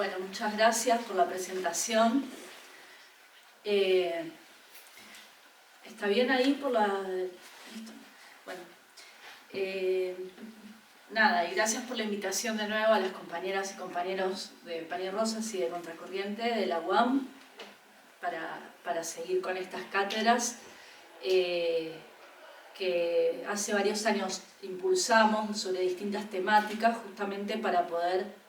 Bueno, muchas gracias por la presentación. ¿Está bien ahí por la...? ¿Listo? Bueno, nada, y gracias por la invitación de nuevo a las compañeras y compañeros de Pan y Rosas y de Contracorriente de la UAM para seguir con estas cátedras que hace varios años impulsamos sobre distintas temáticas justamente para poder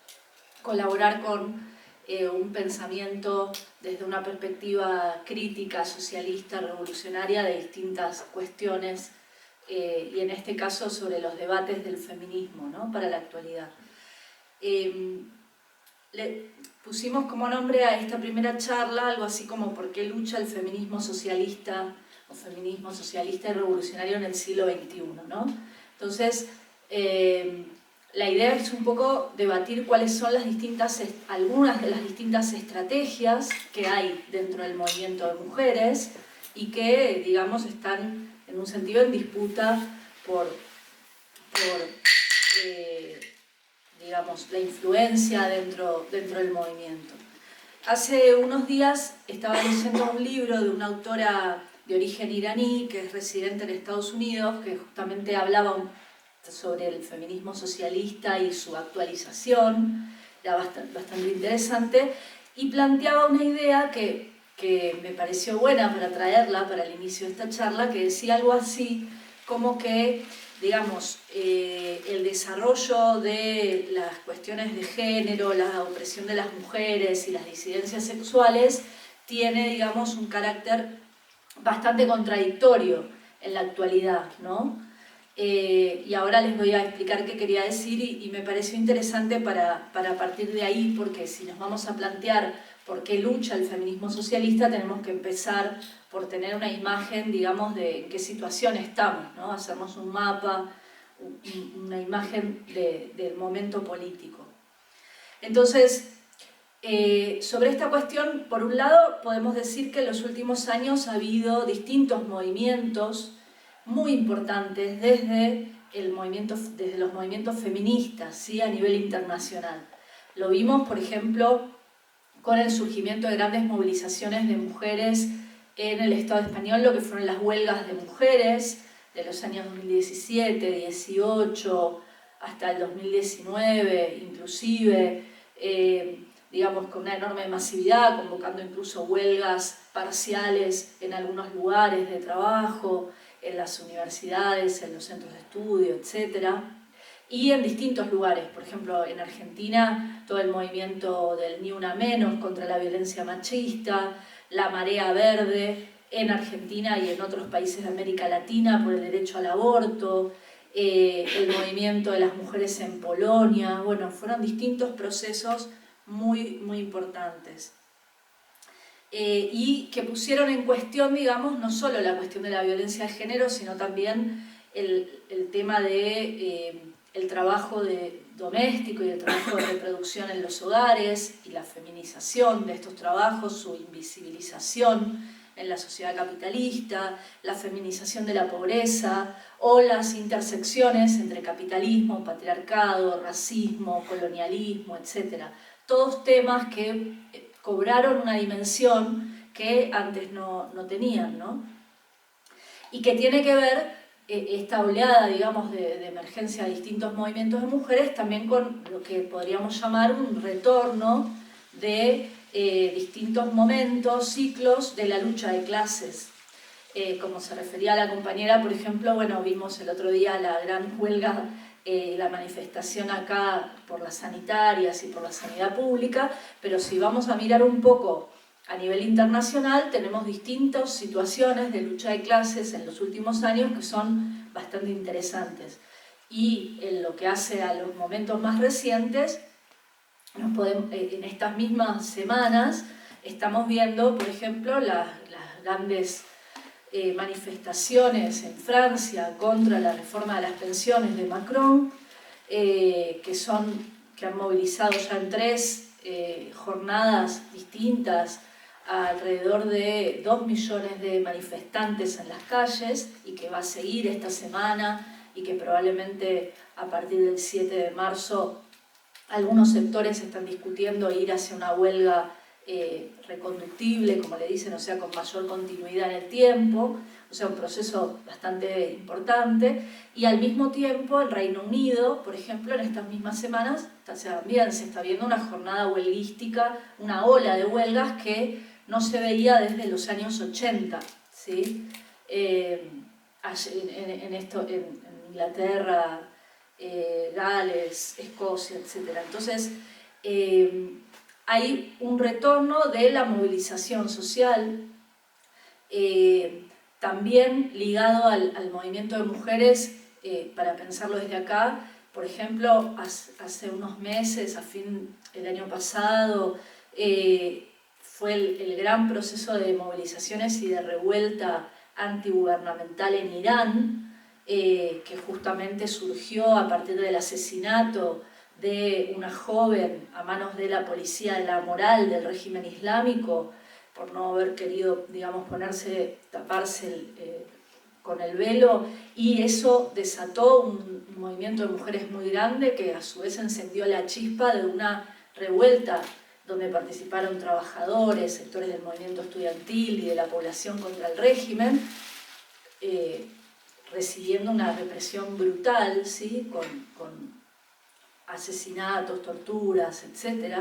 colaborar con un pensamiento desde una perspectiva crítica, socialista, revolucionaria de distintas cuestiones y en este caso sobre los debates del feminismo, ¿no?, para la actualidad. Le pusimos como nombre a esta primera charla algo así como ¿por qué lucha el feminismo socialista o feminismo socialista y revolucionario en el siglo XXI?, ¿no? Entonces, la idea es un poco debatir cuáles son algunas de las distintas estrategias que hay dentro del movimiento de mujeres y que, digamos, están en un sentido en disputa por digamos, la influencia dentro del movimiento. Hace unos días estaba leyendo un libro de una autora de origen iraní que es residente en Estados Unidos, que justamente hablaba sobre el feminismo socialista y su actualización, era bastante interesante, y planteaba una idea que me pareció buena para traerla para el inicio de esta charla, que decía algo así como que, digamos, el desarrollo de las cuestiones de género, la opresión de las mujeres y las disidencias sexuales tiene, digamos, un carácter bastante contradictorio en la actualidad, ¿no? Y ahora les voy a explicar qué quería decir y me pareció interesante para partir de ahí, porque si nos vamos a plantear por qué lucha el feminismo socialista, tenemos que empezar por tener una imagen, digamos, de en qué situación estamos, ¿no? Hacernos un mapa, una imagen del momento político. Entonces, sobre esta cuestión, por un lado, podemos decir que en los últimos años ha habido distintos movimientos muy importantes desde los movimientos feministas, ¿sí?, a nivel internacional. Lo vimos, por ejemplo, con el surgimiento de grandes movilizaciones de mujeres en el Estado español, lo que fueron las huelgas de mujeres de los años 2017, 18, hasta el 2019, inclusive, digamos, con una enorme masividad, convocando incluso huelgas parciales en algunos lugares de trabajo, en las universidades, en los centros de estudio, etc. Y en distintos lugares, por ejemplo, en Argentina, todo el movimiento del Ni Una Menos contra la violencia machista, la Marea Verde en Argentina y en otros países de América Latina por el derecho al aborto, el movimiento de las mujeres en Polonia. Bueno, fueron distintos procesos muy, muy importantes. Y que pusieron en cuestión, digamos, no solo la cuestión de la violencia de género, sino también el tema de el trabajo doméstico y el trabajo de reproducción en los hogares y la feminización de estos trabajos, su invisibilización en la sociedad capitalista, la feminización de la pobreza o las intersecciones entre capitalismo, patriarcado, racismo, colonialismo, etc. Todos temas que cobraron una dimensión que antes no tenían, ¿no? Y que tiene que ver esta oleada, digamos, de emergencia de distintos movimientos de mujeres también con lo que podríamos llamar un retorno de distintos momentos, ciclos de la lucha de clases. Como se refería a la compañera, por ejemplo, bueno, vimos el otro día la gran huelga, la manifestación acá por las sanitarias y por la sanidad pública, pero si vamos a mirar un poco a nivel internacional, tenemos distintas situaciones de lucha de clases en los últimos años que son bastante interesantes. Y en lo que hace a los momentos más recientes, en estas mismas semanas estamos viendo, por ejemplo, las grandes manifestaciones en Francia contra la reforma de las pensiones de Macron, que han movilizado ya en 3 jornadas distintas a alrededor de 2 millones de manifestantes en las calles y que va a seguir esta semana y que probablemente a partir del 7 de marzo Algunos sectores están discutiendo ir hacia una huelga reconductible, como le dicen, o sea, con mayor continuidad en el tiempo, o sea, un proceso bastante importante. Y al mismo tiempo, el Reino Unido, por ejemplo, en estas mismas semanas, también se está viendo una jornada huelguística, una ola de huelgas que no se veía desde los años 80, ¿sí? En Inglaterra, Gales, Escocia, etc. Entonces, hay un retorno de la movilización social, también ligado al movimiento de mujeres, para pensarlo desde acá. Por ejemplo, hace unos meses, el año pasado, fue el gran proceso de movilizaciones y de revuelta antigubernamental en Irán, que justamente surgió a partir del asesinato de una joven a manos de la policía de la moral del régimen islámico por no haber querido, digamos, taparse con el velo, y eso desató un movimiento de mujeres muy grande que a su vez encendió la chispa de una revuelta donde participaron trabajadores, sectores del movimiento estudiantil y de la población contra el régimen, recibiendo una represión brutal, ¿sí? con asesinatos, torturas, etc.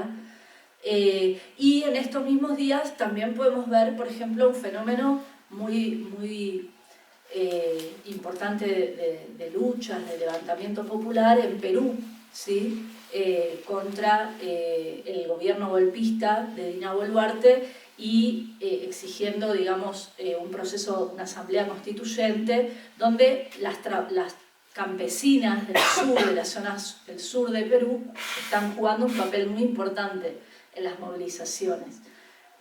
Y en estos mismos días también podemos ver, por ejemplo, un fenómeno muy importante de luchas, de levantamiento popular en Perú, ¿sí? Contra el gobierno golpista de Dina Boluarte y exigiendo, digamos, un proceso, una asamblea constituyente donde las campesinas del sur, de las zonas del sur de Perú, están jugando un papel muy importante en las movilizaciones,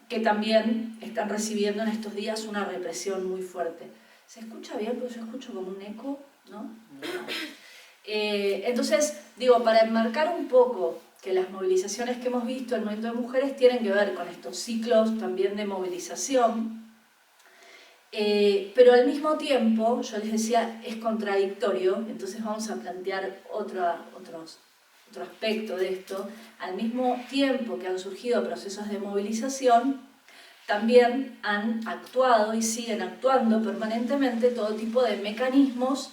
que también están recibiendo en estos días una represión muy fuerte. ¿Se escucha bien? Porque yo escucho como un eco, ¿no? Entonces, digo, para enmarcar un poco que las movilizaciones que hemos visto en el movimiento de mujeres tienen que ver con estos ciclos también de movilización, pero al mismo tiempo, yo les decía, es contradictorio, entonces vamos a plantear otro aspecto de esto. Al mismo tiempo que han surgido procesos de movilización, también han actuado y siguen actuando permanentemente todo tipo de mecanismos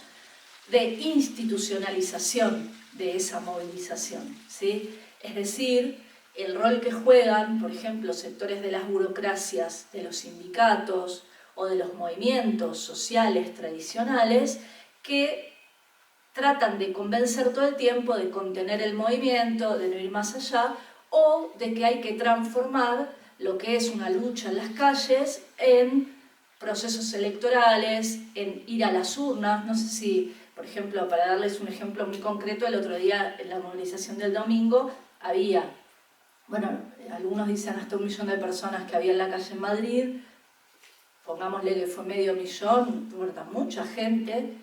de institucionalización de esa movilización, ¿sí? Es decir, el rol que juegan, por ejemplo, sectores de las burocracias, de los sindicatos o de los movimientos sociales tradicionales, que tratan de convencer todo el tiempo de contener el movimiento, de no ir más allá, o de que hay que transformar lo que es una lucha en las calles en procesos electorales, en ir a las urnas. No sé si, por ejemplo, para darles un ejemplo muy concreto, el otro día en la movilización del domingo había, bueno, algunos dicen hasta 1 millón de personas que había en la calle en Madrid, pongámosle que fue medio millón, mucha gente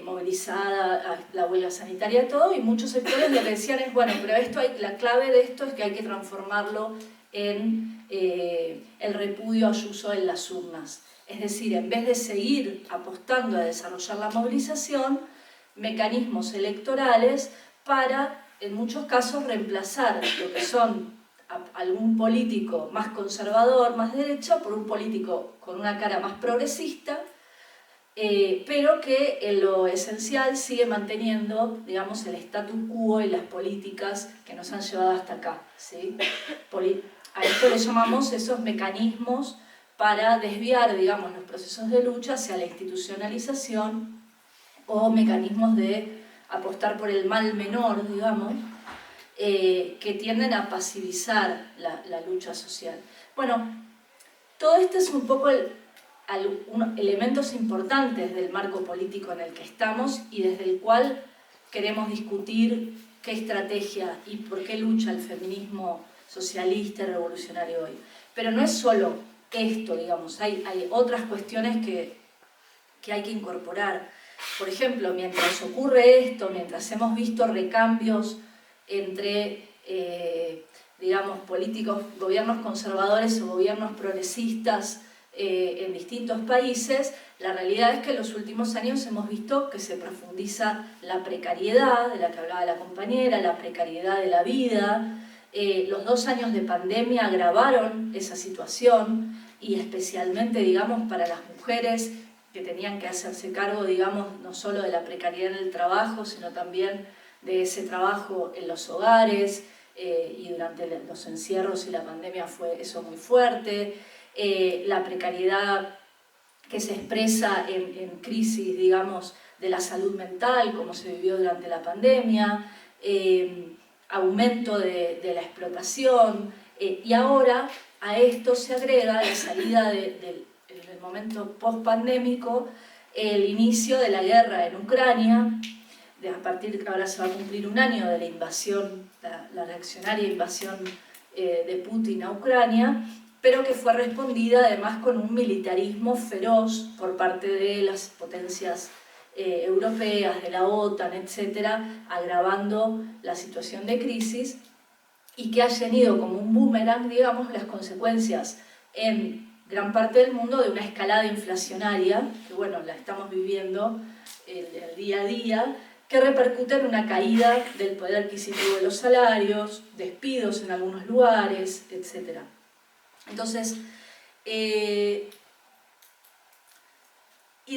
movilizada a la huelga sanitaria, todo, y muchos sectores lo que decían es, bueno, pero la clave de esto es que hay que transformarlo en el repudio a Ayuso en las urnas. Es decir, en vez de seguir apostando a desarrollar la movilización, mecanismos electorales para, en muchos casos, reemplazar lo que son algún político más conservador, más derecha, por un político con una cara más progresista, pero que en lo esencial sigue manteniendo, digamos, el status quo y las políticas que nos han llevado hasta acá, ¿sí? A esto le llamamos esos mecanismos para desviar, digamos, los procesos de lucha hacia la institucionalización, o mecanismos de apostar por el mal menor, digamos, que tienden a pasivizar la lucha social. Bueno, todo esto es un poco elementos importantes del marco político en el que estamos y desde el cual queremos discutir qué estrategia y por qué lucha el feminismo socialista y revolucionario hoy. Pero no es solo esto, digamos, hay otras cuestiones que hay que incorporar. Por ejemplo, mientras ocurre esto, mientras hemos visto recambios entre, digamos, políticos, gobiernos conservadores o gobiernos progresistas, en distintos países, la realidad es que en los últimos años hemos visto que se profundiza la precariedad, de la que hablaba la compañera, la precariedad de la vida. Los 2 años de pandemia agravaron esa situación y especialmente, digamos, para las mujeres que tenían que hacerse cargo, digamos, no solo de la precariedad en el trabajo, sino también de ese trabajo en los hogares, y durante los encierros y la pandemia fue eso muy fuerte. La precariedad que se expresa en crisis, digamos, de la salud mental, como se vivió durante la pandemia, aumento de la explotación, y ahora a esto se agrega la salida del momento post-pandémico, el inicio de la guerra en Ucrania. A partir de que ahora se va a cumplir 1 año de la invasión, la reaccionaria invasión de Putin a Ucrania, pero que fue respondida además con un militarismo feroz por parte de las potencias europeas, de la OTAN, etcétera, agravando la situación de crisis y que ha tenido como un boomerang, digamos, las consecuencias en gran parte del mundo de una escalada inflacionaria, que bueno, la estamos viviendo el día a día, que repercute en una caída del poder adquisitivo de los salarios, despidos en algunos lugares, etc. Entonces, y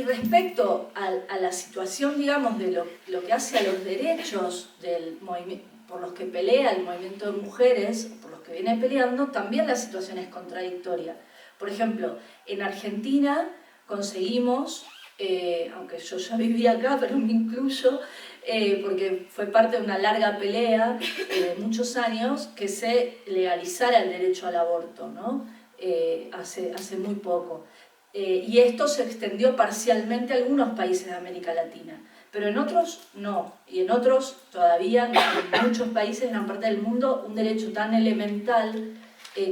respecto a la situación, digamos, de lo que hace a los derechos del movimiento, por los que pelea el movimiento de mujeres, por los que viene peleando, también la situación es contradictoria. Por ejemplo, en Argentina conseguimos, aunque yo ya vivía acá, pero me incluyo, porque fue parte de una larga pelea de muchos años, que se legalizara el derecho al aborto, ¿no? Hace muy poco. Y esto se extendió parcialmente a algunos países de América Latina, pero en otros no, y en otros todavía, en muchos países, en gran parte del mundo, un derecho tan elemental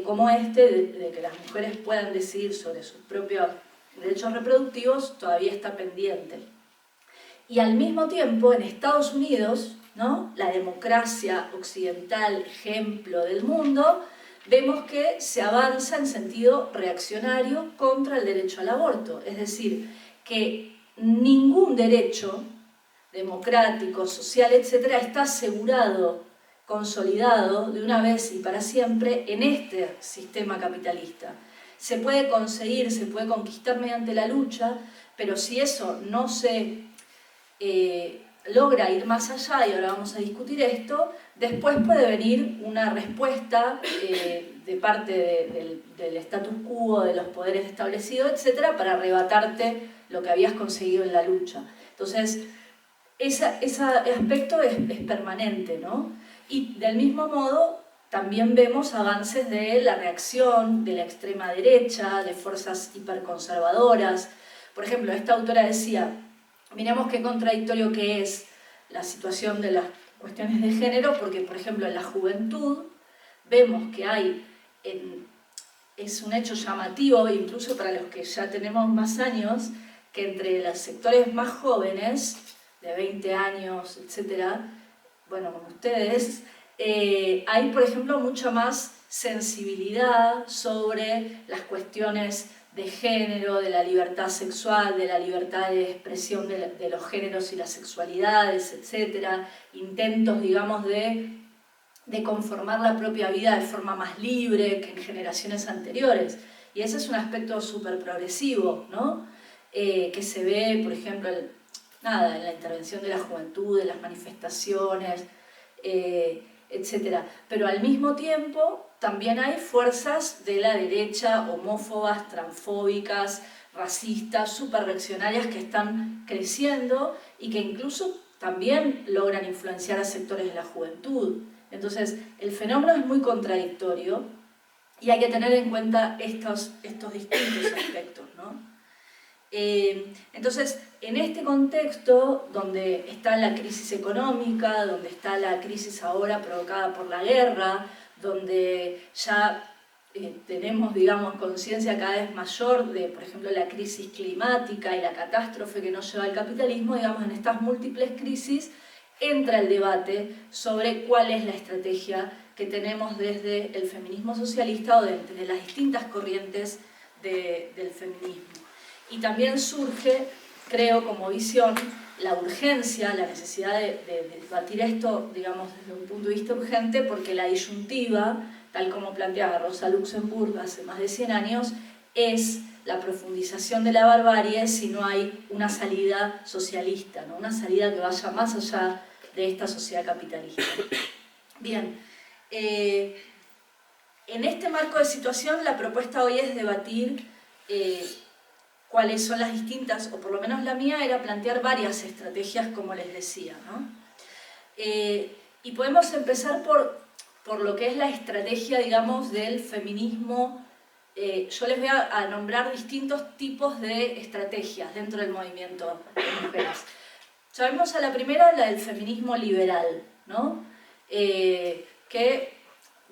como este, de que las mujeres puedan decidir sobre sus propios derechos reproductivos, todavía está pendiente. Y al mismo tiempo, en Estados Unidos, ¿no?, la democracia occidental, ejemplo del mundo, vemos que se avanza en sentido reaccionario contra el derecho al aborto. Es decir, que ningún derecho democrático, social, etc., está asegurado, consolidado de una vez y para siempre en este sistema capitalista. Se puede conseguir, se puede conquistar mediante la lucha, pero si eso no se logra ir más allá, y ahora vamos a discutir esto, después puede venir una respuesta de parte del status quo, de los poderes establecidos, etcétera, para arrebatarte lo que habías conseguido en la lucha. Entonces, ese aspecto es permanente, ¿no? Y del mismo modo, también vemos avances de la reacción de la extrema derecha, de fuerzas hiperconservadoras. Por ejemplo, esta autora decía: miremos qué contradictorio que es la situación de las cuestiones de género, porque, por ejemplo, en la juventud vemos que hay, es un hecho llamativo, incluso para los que ya tenemos más años, que entre los sectores más jóvenes, de 20 años, etc., bueno, como ustedes, hay, por ejemplo, mucha más sensibilidad sobre las cuestiones de género, de la libertad sexual, de la libertad de expresión de los géneros y las sexualidades, etc. Intentos, digamos, de conformar la propia vida de forma más libre que en generaciones anteriores. Y ese es un aspecto súper progresivo, ¿no? Que se ve, por ejemplo, en la intervención de la juventud, de las manifestaciones, etc. Pero al mismo tiempo también hay fuerzas de la derecha homófobas, transfóbicas, racistas, súper reaccionarias, que están creciendo y que incluso también logran influenciar a sectores de la juventud. Entonces, el fenómeno es muy contradictorio y hay que tener en cuenta estos distintos aspectos, ¿no? Entonces, en este contexto, donde está la crisis económica, donde está la crisis ahora provocada por la guerra, donde ya tenemos, digamos, conciencia cada vez mayor de, por ejemplo, la crisis climática y la catástrofe que nos lleva al capitalismo, digamos, en estas múltiples crisis entra el debate sobre cuál es la estrategia que tenemos desde el feminismo socialista o de las distintas corrientes del feminismo. Y también surge, creo, como visión, la urgencia, la necesidad de debatir esto, digamos, desde un punto de vista urgente, porque la disyuntiva, tal como planteaba Rosa Luxemburg hace más de 100 años, es la profundización de la barbarie si no hay una salida socialista, ¿no? Una salida que vaya más allá de esta sociedad capitalista. Bien, en este marco de situación la propuesta hoy es debatir cuáles son las distintas, o por lo menos la mía era plantear varias estrategias, como les decía, ¿no? Y podemos empezar por lo que es la estrategia, digamos, del feminismo. Yo les voy a nombrar distintos tipos de estrategias dentro del movimiento de mujeres. Llamemos a la primera la del feminismo liberal, ¿no? Que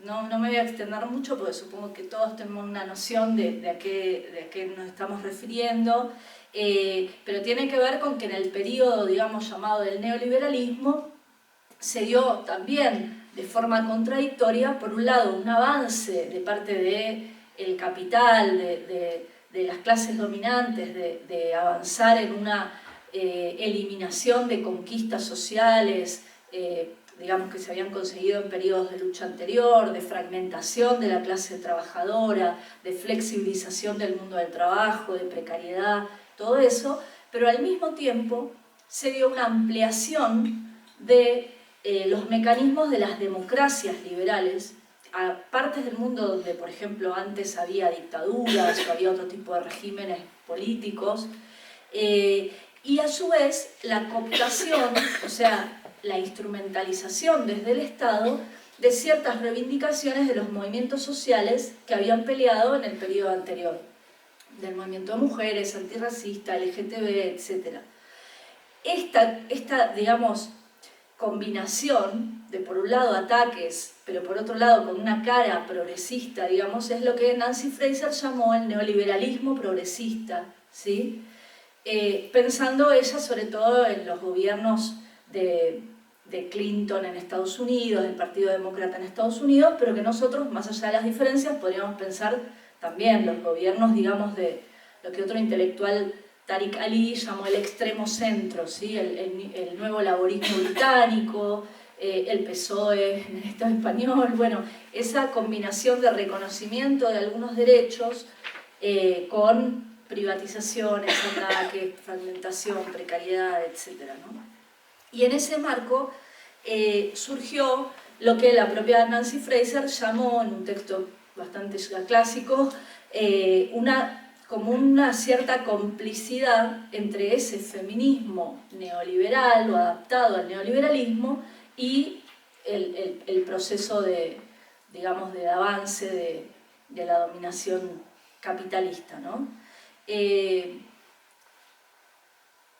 no me voy a extender mucho porque supongo que todos tenemos una noción de a qué nos estamos refiriendo, pero tiene que ver con que en el periodo, digamos, llamado del neoliberalismo, se dio también de forma contradictoria, por un lado, un avance de parte del capital, de las clases dominantes, de avanzar en una eliminación de conquistas sociales, digamos, que se habían conseguido en periodos de lucha anterior, de fragmentación de la clase trabajadora, de flexibilización del mundo del trabajo, de precariedad, todo eso, pero al mismo tiempo se dio una ampliación de los mecanismos de las democracias liberales a partes del mundo donde, por ejemplo, antes había dictaduras o había otro tipo de regímenes políticos, y a su vez la cooptación, o sea, la instrumentalización desde el Estado de ciertas reivindicaciones de los movimientos sociales que habían peleado en el periodo anterior, del movimiento de mujeres, antirracista, LGTB, etc. Esta, digamos, combinación de, por un lado, ataques, pero por otro lado con una cara progresista, digamos, es lo que Nancy Fraser llamó el neoliberalismo progresista, ¿sí? Pensando ella sobre todo en los gobiernos de Clinton en Estados Unidos, del Partido Demócrata en Estados Unidos, pero que nosotros, más allá de las diferencias, podríamos pensar también los gobiernos, digamos, de lo que otro intelectual, Tariq Ali, llamó el extremo centro, ¿sí? el nuevo laborismo británico, el PSOE en el Estado español, bueno, esa combinación de reconocimiento de algunos derechos con privatizaciones, ataques, fragmentación, precariedad, etc., ¿no? Y en ese marco surgió lo que la propia Nancy Fraser llamó, en un texto bastante ya clásico, como una cierta complicidad entre ese feminismo neoliberal o adaptado al neoliberalismo y el proceso digamos, de avance de la dominación capitalista, ¿no?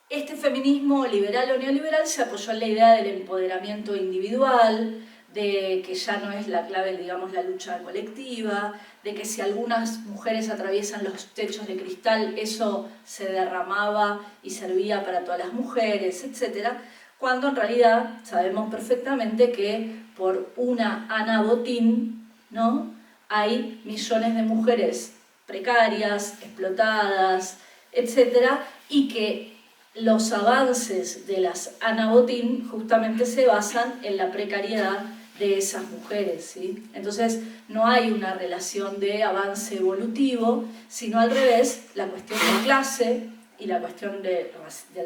Este feminismo liberal o neoliberal se apoyó en la idea del empoderamiento individual, de que ya no es la clave, digamos, la lucha colectiva, de que si algunas mujeres atraviesan los techos de cristal, eso se derramaba y servía para todas las mujeres, etc. Cuando en realidad sabemos perfectamente que por una Ana Botín, ¿no?, hay millones de mujeres precarias, explotadas, etc., y que los avances de las Ana Botín justamente se basan en la precariedad de esas mujeres, ¿sí? Entonces no hay una relación de avance evolutivo, sino al revés, la cuestión de clase y la cuestión del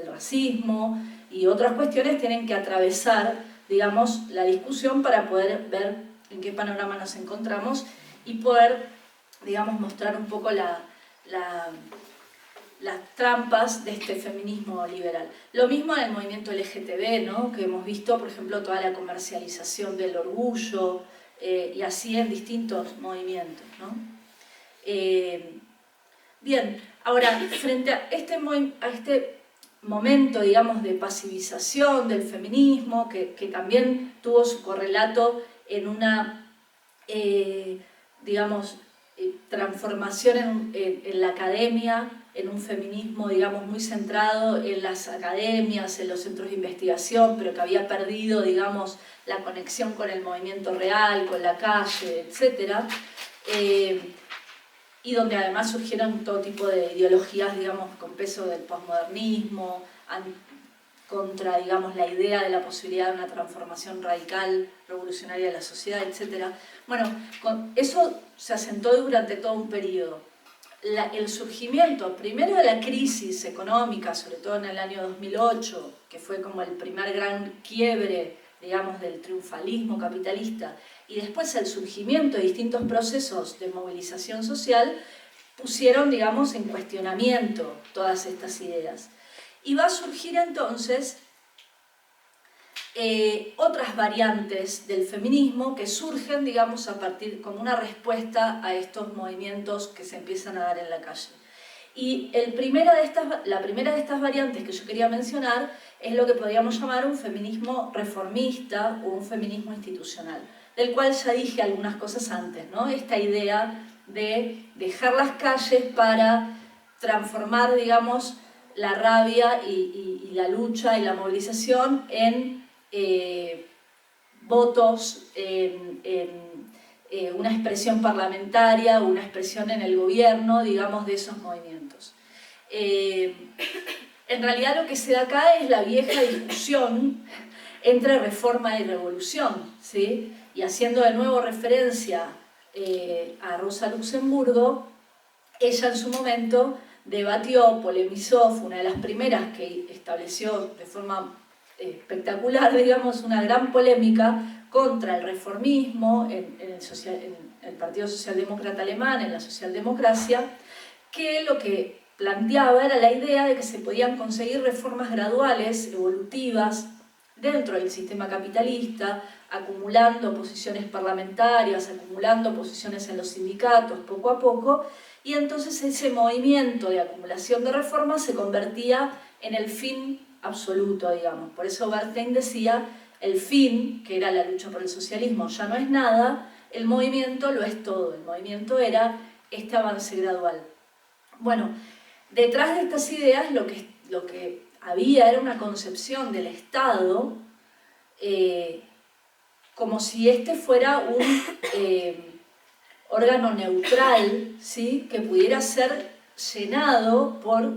racismo y otras cuestiones tienen que atravesar, digamos, la discusión para poder ver en qué panorama nos encontramos y poder, digamos, mostrar un poco las trampas de este feminismo liberal. Lo mismo en el movimiento LGTB, ¿no?, que hemos visto, por ejemplo, toda la comercialización del orgullo, y así en distintos movimientos, ¿no? Bien, ahora, frente a este momento, digamos, de pasivización del feminismo, que también tuvo su correlato en una, digamos, transformación en la academia, en un feminismo, digamos, muy centrado en las academias, en los centros de investigación, pero que había perdido, digamos, la conexión con el movimiento real, con la calle, etc. y donde además surgieron todo tipo de ideologías, digamos, con peso del posmodernismo, contra, digamos, la idea de la posibilidad de una transformación radical, revolucionaria de la sociedad, etc. Bueno, eso se asentó durante todo un periodo. El surgimiento, primero de la crisis económica, sobre todo en el año 2008, que fue como el primer gran quiebre, digamos, del triunfalismo capitalista, y después el surgimiento de distintos procesos de movilización social, pusieron, digamos, en cuestionamiento todas estas ideas. Y va a surgir entonces otras variantes del feminismo que surgen, digamos, a partir, como una respuesta a estos movimientos que se empiezan a dar en la calle. Y la primera de estas variantes que yo quería mencionar es lo que podríamos llamar un feminismo reformista o un feminismo institucional, del cual ya dije algunas cosas antes, ¿no? Esta idea de dejar las calles para transformar, digamos, la rabia y la lucha y la movilización en votos, una expresión parlamentaria, una expresión en el gobierno, digamos, de esos movimientos. En realidad lo que se da acá es la vieja discusión entre reforma y revolución, ¿sí? Y haciendo de nuevo referencia a Rosa Luxemburgo, ella en su momento debatió, polemizó, fue una de las primeras que estableció de forma espectacular, digamos, una gran polémica contra el reformismo en el Partido Socialdemócrata Alemán, en la socialdemocracia, que lo que planteaba era la idea de que se podían conseguir reformas graduales, evolutivas, dentro del sistema capitalista, acumulando posiciones parlamentarias, acumulando posiciones en los sindicatos, poco a poco, y entonces ese movimiento de acumulación de reformas se convertía en el fin absoluto, digamos. Por eso Bernstein decía, el fin, que era la lucha por el socialismo, ya no es nada, el movimiento lo es todo. El movimiento era este avance gradual. Bueno, detrás de estas ideas lo que había era una concepción del Estado como si este fuera un órgano neutral, ¿sí? Que pudiera ser llenado por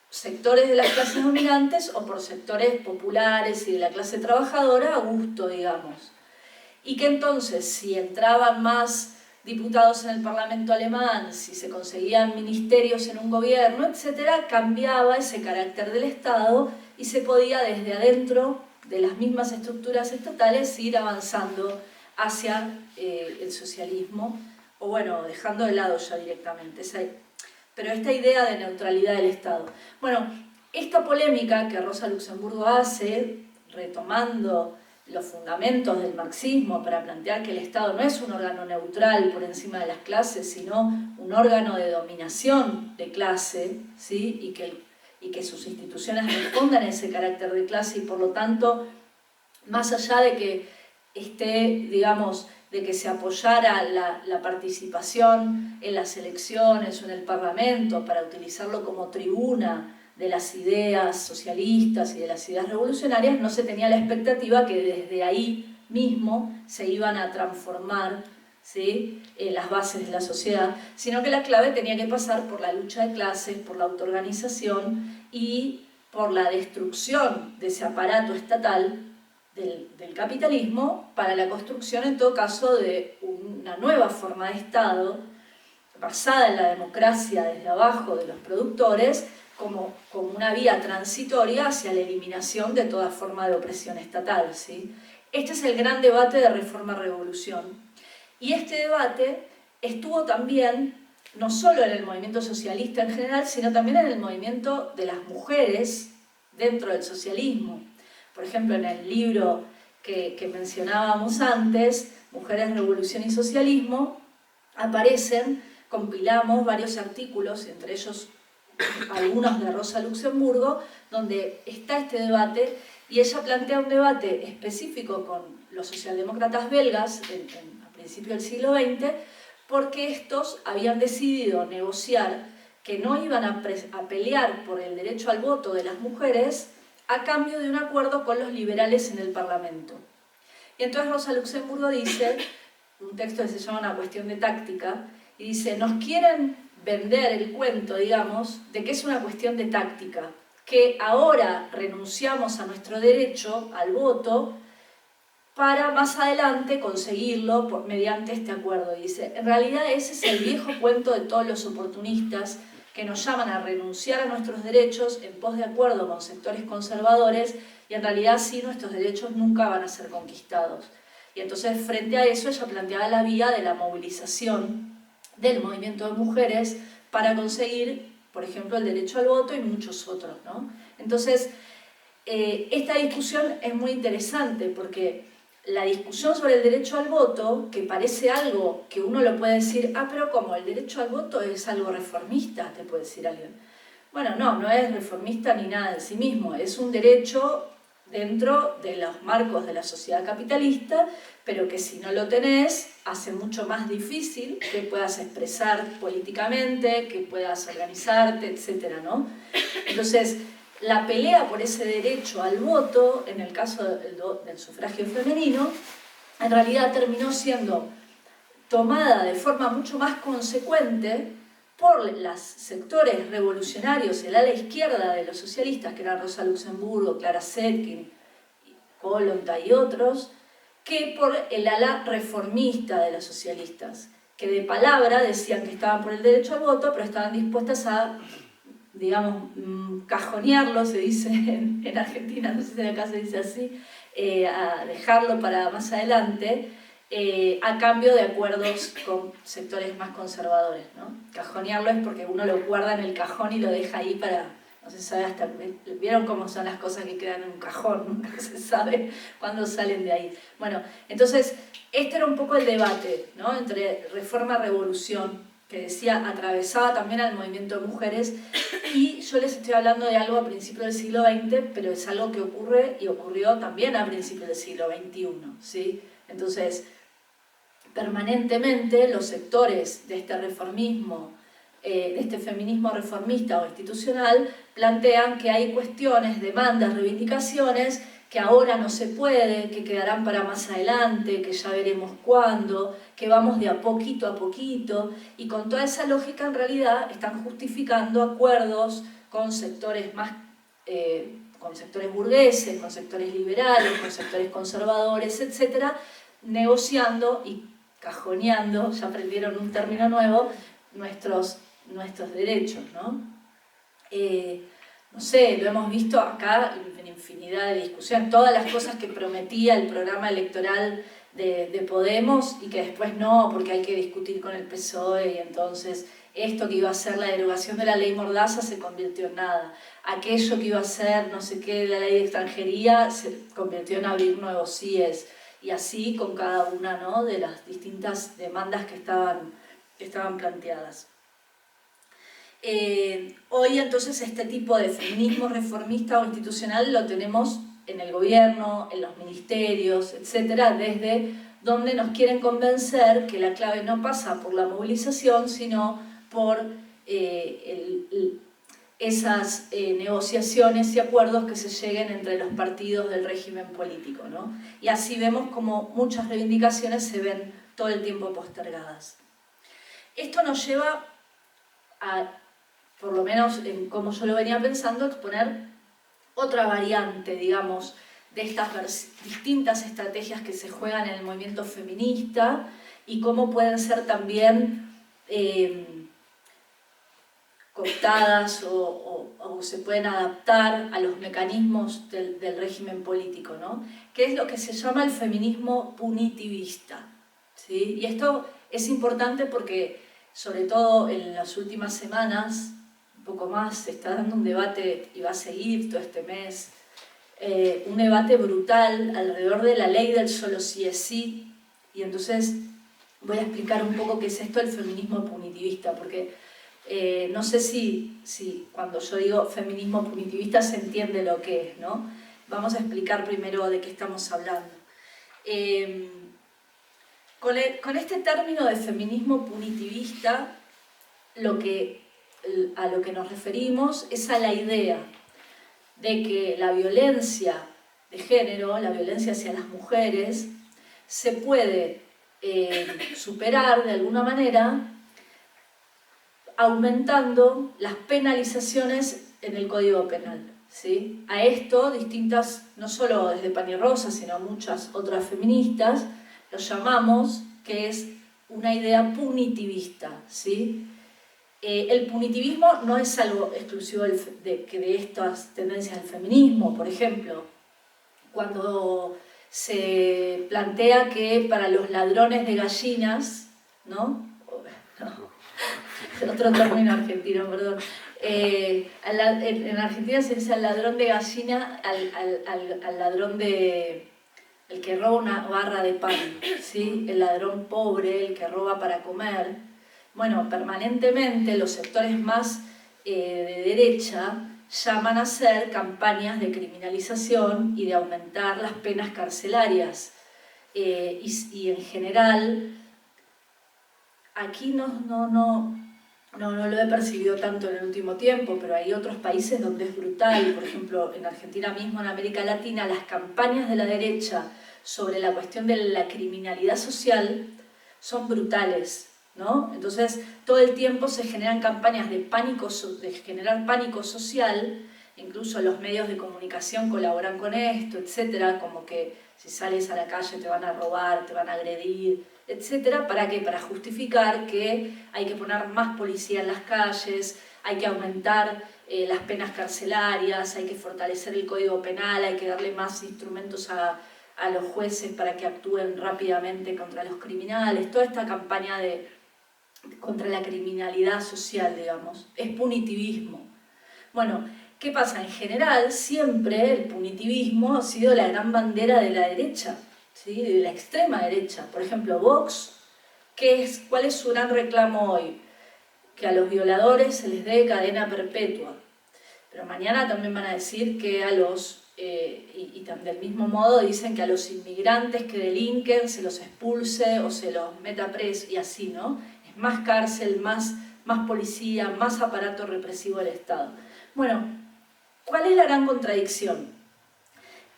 sectores de las clases dominantes o por sectores populares y de la clase trabajadora a gusto, digamos. Y que entonces, si entraban más diputados en el Parlamento alemán, si se conseguían ministerios en un gobierno, etc., cambiaba ese carácter del Estado y se podía desde adentro de las mismas estructuras estatales ir avanzando hacia el socialismo, o bueno, dejando de lado ya directamente. Pero esta idea de neutralidad del Estado. Bueno, esta polémica que Rosa Luxemburgo hace, retomando los fundamentos del marxismo para plantear que el Estado no es un órgano neutral por encima de las clases, sino un órgano de dominación de clase, ¿sí? y que sus instituciones respondan a ese carácter de clase y por lo tanto, más allá de que digamos, de que se apoyara la participación en las elecciones o en el Parlamento para utilizarlo como tribuna de las ideas socialistas y de las ideas revolucionarias, no se tenía la expectativa que desde ahí mismo se iban a transformar, ¿sí? Las bases de la sociedad, sino que la clave tenía que pasar por la lucha de clases, por la autoorganización y por la destrucción de ese aparato estatal del capitalismo para la construcción, en todo caso, de una nueva forma de Estado basada en la democracia desde abajo de los productores como una vía transitoria hacia la eliminación de toda forma de opresión estatal, ¿sí? Este es el gran debate de reforma-revolución. Y este debate estuvo también, no solo en el movimiento socialista en general, sino también en el movimiento de las mujeres dentro del socialismo. Por ejemplo, en el libro que mencionábamos antes, Mujeres, Revolución y Socialismo, compilamos varios artículos, entre ellos algunos de Rosa Luxemburgo, donde está este debate, y ella plantea un debate específico con los socialdemócratas belgas a principios del siglo XX, porque estos habían decidido negociar que no iban a pelear por el derecho al voto de las mujeres a cambio de un acuerdo con los liberales en el Parlamento. Y entonces Rosa Luxemburgo dice, un texto que se llama Una cuestión de táctica, Y dice, nos quieren vender el cuento, digamos, de que es una cuestión de táctica, que ahora renunciamos a nuestro derecho al voto para más adelante conseguirlo mediante este acuerdo. Y dice, en realidad ese es el viejo cuento de todos los oportunistas que nos llaman a renunciar a nuestros derechos en pos de acuerdo con sectores conservadores, y en realidad sí, nuestros derechos nunca van a ser conquistados. Y entonces, frente a eso, ella planteaba la vía de la movilización del movimiento de mujeres para conseguir, por ejemplo, el derecho al voto y muchos otros, ¿no? Entonces, esta discusión es muy interesante porque la discusión sobre el derecho al voto, que parece algo que uno lo puede decir, pero como el derecho al voto es algo reformista, te puede decir alguien. Bueno, no es reformista ni nada en sí mismo, es un derecho dentro de los marcos de la sociedad capitalista, pero que si no lo tenés, hace mucho más difícil que puedas expresar políticamente, que puedas organizarte, etc., ¿no? Entonces, la pelea por ese derecho al voto, en el caso del sufragio femenino, en realidad terminó siendo tomada de forma mucho más consecuente por los sectores revolucionarios, el ala izquierda de los socialistas, que eran Rosa Luxemburgo, Clara Zetkin, Kollontai y otros, que por el ala reformista de los socialistas, que de palabra decían que estaban por el derecho al voto, pero estaban dispuestas a, digamos, cajonearlo, se dice en Argentina, no sé si acá se dice así, a dejarlo para más adelante, a cambio de acuerdos con sectores más conservadores, ¿no? Cajonearlo es porque uno lo guarda en el cajón y lo deja ahí para, no se sabe hasta, ¿vieron cómo son las cosas que quedan en un cajón? Nunca se sabe cuándo salen de ahí. Bueno, entonces, este era un poco el debate, ¿no? Entre reforma-revolución, que decía, atravesaba también al movimiento de mujeres, y yo les estoy hablando de algo a principios del siglo XX, pero es algo que ocurre y ocurrió también a principios del siglo XXI, ¿sí? Entonces, permanentemente los sectores de este reformismo, de este feminismo reformista o institucional, plantean que hay cuestiones, demandas, reivindicaciones que ahora no se puede, que quedarán para más adelante, que ya veremos cuándo, que vamos de a poquito, y con toda esa lógica en realidad están justificando acuerdos con sectores más, con sectores burgueses, con sectores liberales, con sectores conservadores, etcétera, negociando y cajoneando, ya aprendieron un término nuevo, nuestros derechos, ¿no? No sé, lo hemos visto acá en infinidad de discusiones, todas las cosas que prometía el programa electoral de Podemos y que después no, porque hay que discutir con el PSOE, y entonces esto que iba a ser la derogación de la ley Mordaza se convirtió en nada, aquello que iba a ser no sé qué la ley de extranjería se convirtió en abrir nuevos CIES, y así con cada una, ¿no?, de las distintas demandas que estaban planteadas. Hoy entonces este tipo de feminismo reformista o institucional lo tenemos en el gobierno, en los ministerios, etcétera, desde donde nos quieren convencer que la clave no pasa por la movilización, sino por esas negociaciones y acuerdos que se lleguen entre los partidos del régimen político, ¿no? Y así vemos como muchas reivindicaciones se ven todo el tiempo postergadas. Esto nos lleva a, por lo menos en como yo lo venía pensando, exponer otra variante, digamos, de estas distintas estrategias que se juegan en el movimiento feminista y cómo pueden ser también cooptadas o se pueden adaptar a los mecanismos del régimen político, ¿no? Que es lo que se llama el feminismo punitivista, ¿sí? Y esto es importante porque, sobre todo en las últimas semanas, un poco más, se está dando un debate, y va a seguir todo este mes, un debate brutal alrededor de la ley del solo sí es sí, y entonces voy a explicar un poco qué es esto del feminismo punitivista, porque no sé si cuando yo digo feminismo punitivista se entiende lo que es, ¿no? Vamos a explicar primero de qué estamos hablando. Con este término de feminismo punitivista, a lo que nos referimos es a la idea de que la violencia de género, la violencia hacia las mujeres, se puede superar de alguna manera aumentando las penalizaciones en el Código Penal, ¿sí? A esto distintas, no solo desde Pani Rosa, sino muchas otras feministas, lo llamamos que es una idea punitivista, ¿sí? El punitivismo no es algo exclusivo de estas tendencias del feminismo. Por ejemplo, cuando se plantea que para los ladrones de gallinas, ¿no? Otro término argentino, perdón. En Argentina se dice al ladrón de gallina, al ladrón de... el que roba una barra de pan, ¿sí? El ladrón pobre, el que roba para comer. Bueno, permanentemente los sectores más de derecha llaman a hacer campañas de criminalización y de aumentar las penas carcelarias. Y en general, aquí no lo he percibido tanto en el último tiempo, pero hay otros países donde es brutal. Por ejemplo, en Argentina mismo, en América Latina, las campañas de la derecha sobre la cuestión de la criminalidad social son brutales, ¿no? Entonces, todo el tiempo se generan campañas de generar pánico social, incluso los medios de comunicación colaboran con esto, etcétera, como que si sales a la calle te van a robar, te van a agredir, etcétera. ¿Para qué? Para justificar que hay que poner más policía en las calles, hay que aumentar las penas carcelarias, hay que fortalecer el Código Penal, hay que darle más instrumentos a los jueces para que actúen rápidamente contra los criminales. Toda esta campaña contra la criminalidad social, digamos, es punitivismo. Bueno, ¿qué pasa? En general, siempre el punitivismo ha sido la gran bandera de la derecha, ¿sí? De la extrema derecha. Por ejemplo, Vox, ¿cuál es su gran reclamo hoy? Que a los violadores se les dé cadena perpetua. Pero mañana también van a decir que a los... y del mismo modo dicen que a los inmigrantes que delinquen se los expulse o se los meta preso y así, ¿no? Es más cárcel, más policía, más aparato represivo del Estado. Bueno, ¿cuál es la gran contradicción?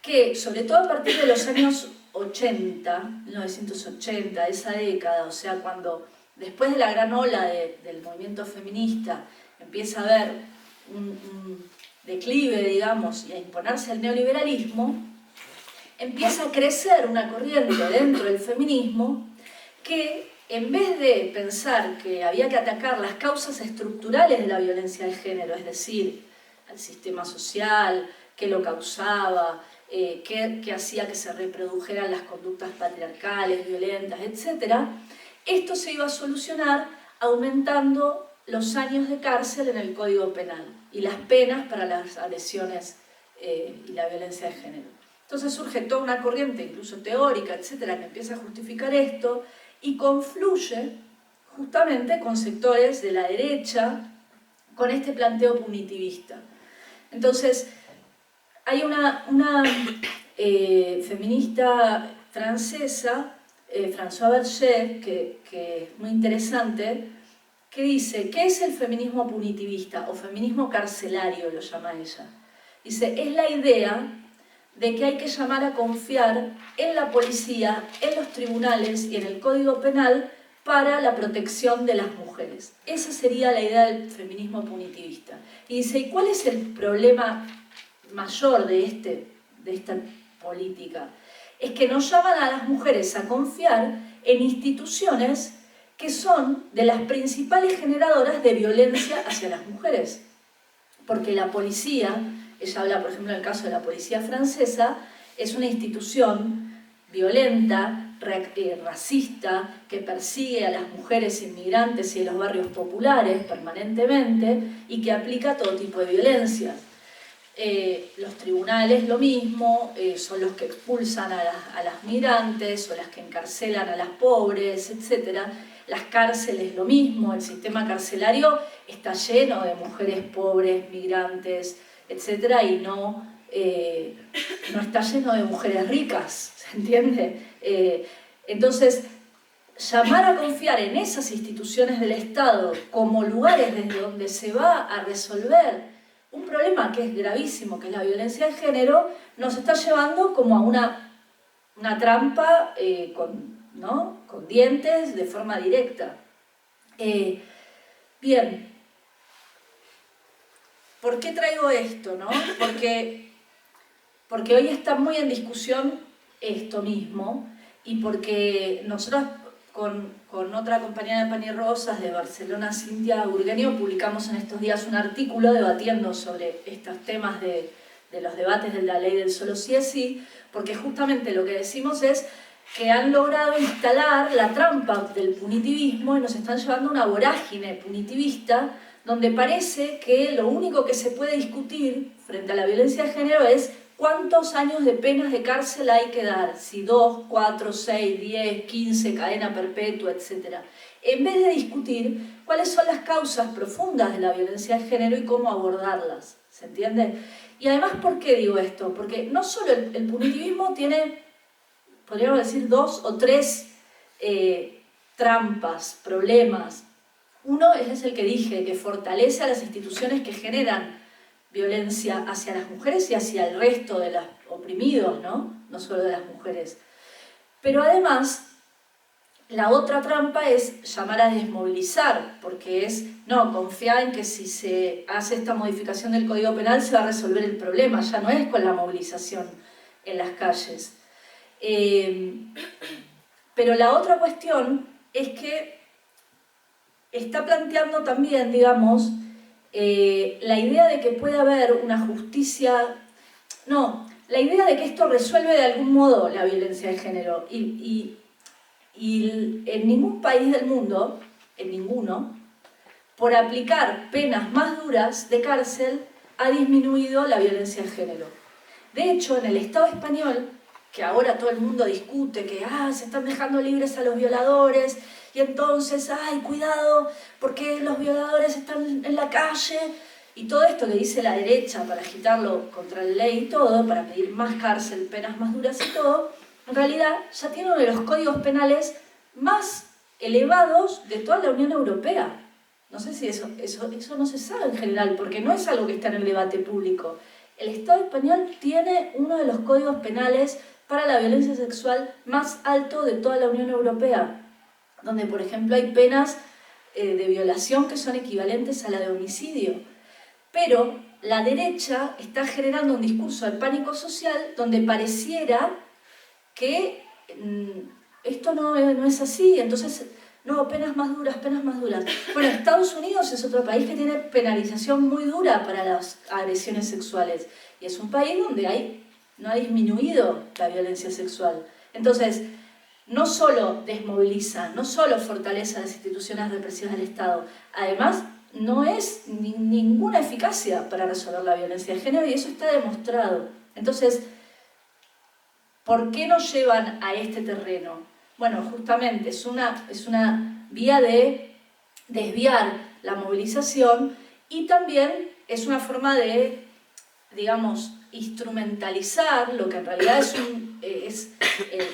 Que sobre todo a partir de los años 80, 1980, esa década, o sea, cuando después de la gran ola del movimiento feminista empieza a haber un declive, digamos, y a imponerse el neoliberalismo, empieza a crecer una corriente dentro del feminismo que, en vez de pensar que había que atacar las causas estructurales de la violencia de género, es decir, al sistema social, qué lo causaba, qué hacía que se reprodujeran las conductas patriarcales, violentas, etc., esto se iba a solucionar aumentando los años de cárcel en el Código Penal y las penas para las agresiones y la violencia de género. Entonces surge toda una corriente, incluso teórica, etcétera, que empieza a justificar esto y confluye justamente con sectores de la derecha con este planteo punitivista. Entonces, hay una feminista francesa, Françoise Berger, que es muy interesante, que dice, ¿qué es el feminismo punitivista o feminismo carcelario, lo llama ella? Dice, es la idea de que hay que llamar a confiar en la policía, en los tribunales y en el Código Penal para la protección de las mujeres. Esa sería la idea del feminismo punitivista. Y dice, ¿y cuál es el problema mayor de esta política? Es que nos llaman a las mujeres a confiar en instituciones que son de las principales generadoras de violencia hacia las mujeres. Porque la policía, ella habla por ejemplo en el caso de la policía francesa, es una institución violenta, racista, que persigue a las mujeres inmigrantes y a los barrios populares permanentemente y que aplica todo tipo de violencia. Los tribunales lo mismo, son los que expulsan a las migrantes o las que encarcelan a las pobres, etc. Las cárceles lo mismo, el sistema carcelario está lleno de mujeres pobres, migrantes, etc. y no está lleno de mujeres ricas, ¿se entiende? Entonces, llamar a confiar en esas instituciones del Estado como lugares desde donde se va a resolver un problema que es gravísimo, que es la violencia de género, nos está llevando como a una trampa con dientes de forma directa. Bien, ¿por qué traigo esto, no? Porque hoy está muy en discusión esto mismo y porque nosotros con otra compañera de Pan y Rosas de Barcelona, Cintia Burgueño, publicamos en estos días un artículo debatiendo sobre estos temas de los debates de la ley del solo sí es sí, porque justamente lo que decimos es que han logrado instalar la trampa del punitivismo y nos están llevando a una vorágine punitivista donde parece que lo único que se puede discutir frente a la violencia de género es cuántos años de penas de cárcel hay que dar, si 2, 4, 6, 10, 15, cadena perpetua, etc. En vez de discutir cuáles son las causas profundas de la violencia de género y cómo abordarlas, ¿se entiende? Y además, ¿por qué digo esto? Porque no solo el punitivismo tiene, podríamos decir, 2 o 3 trampas, problemas. Uno es el que dije, que fortalece a las instituciones que generan violencia hacia las mujeres y hacia el resto de los oprimidos, ¿no? No solo de las mujeres. Pero además, la otra trampa es llamar a desmovilizar, porque es, no, confía en que si se hace esta modificación del Código Penal se va a resolver el problema, ya no es con la movilización en las calles. Pero la otra cuestión es que está planteando también, digamos, la idea de que puede haber una justicia... No, la idea de que esto resuelve de algún modo la violencia de género. Y en ningún país del mundo, en ninguno, por aplicar penas más duras de cárcel, ha disminuido la violencia de género. De hecho, en el Estado español, que ahora todo el mundo discute que se están dejando libres a los violadores, y entonces, ¡ay, cuidado! Porque los violadores están en la calle, y todo esto que dice la derecha para agitarlo contra la ley y todo, para pedir más cárcel, penas más duras y todo, en realidad ya tiene uno de los códigos penales más elevados de toda la Unión Europea. No sé si eso no se sabe en general, porque no es algo que está en el debate público. El Estado español tiene uno de los códigos penales para la violencia sexual más alto de toda la Unión Europea, donde, por ejemplo, hay penas de violación que son equivalentes a la de homicidio. Pero la derecha está generando un discurso de pánico social donde pareciera que esto no es así, entonces, no, penas más duras, penas más duras. Bueno, Estados Unidos es otro país que tiene penalización muy dura para las agresiones sexuales, y es un país donde no ha disminuido la violencia sexual. Entonces, no solo desmoviliza, no solo fortalece a las instituciones represivas del Estado, además no es ninguna eficacia para resolver la violencia de género, y eso está demostrado. Entonces, ¿por qué nos llevan a este terreno? Bueno, justamente es una vía de desviar la movilización, y también es una forma de, digamos, instrumentalizar lo que en realidad es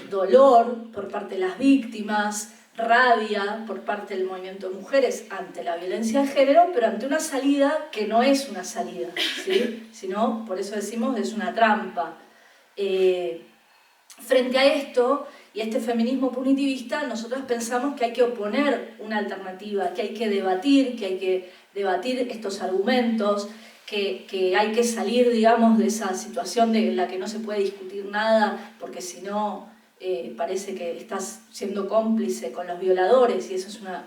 dolor por parte de las víctimas, rabia por parte del movimiento de mujeres ante la violencia de género, pero ante una salida que no es una salida, ¿sí? Sino, por eso decimos, es una trampa. Frente a esto y este feminismo punitivista, nosotros pensamos que hay que oponer una alternativa, que hay que debatir estos argumentos, que hay que salir, digamos, de esa situación en la que no se puede discutir nada, porque si no parece que estás siendo cómplice con los violadores, y eso es una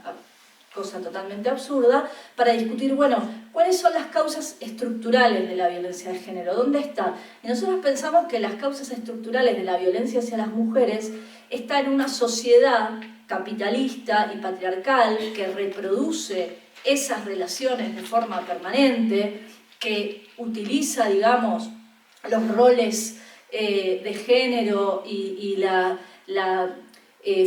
cosa totalmente absurda, para discutir, bueno, ¿cuáles son las causas estructurales de la violencia de género? ¿Dónde está? Y nosotros pensamos que las causas estructurales de la violencia hacia las mujeres están en una sociedad capitalista y patriarcal que reproduce esas relaciones de forma permanente, que utiliza, digamos, los roles de género y la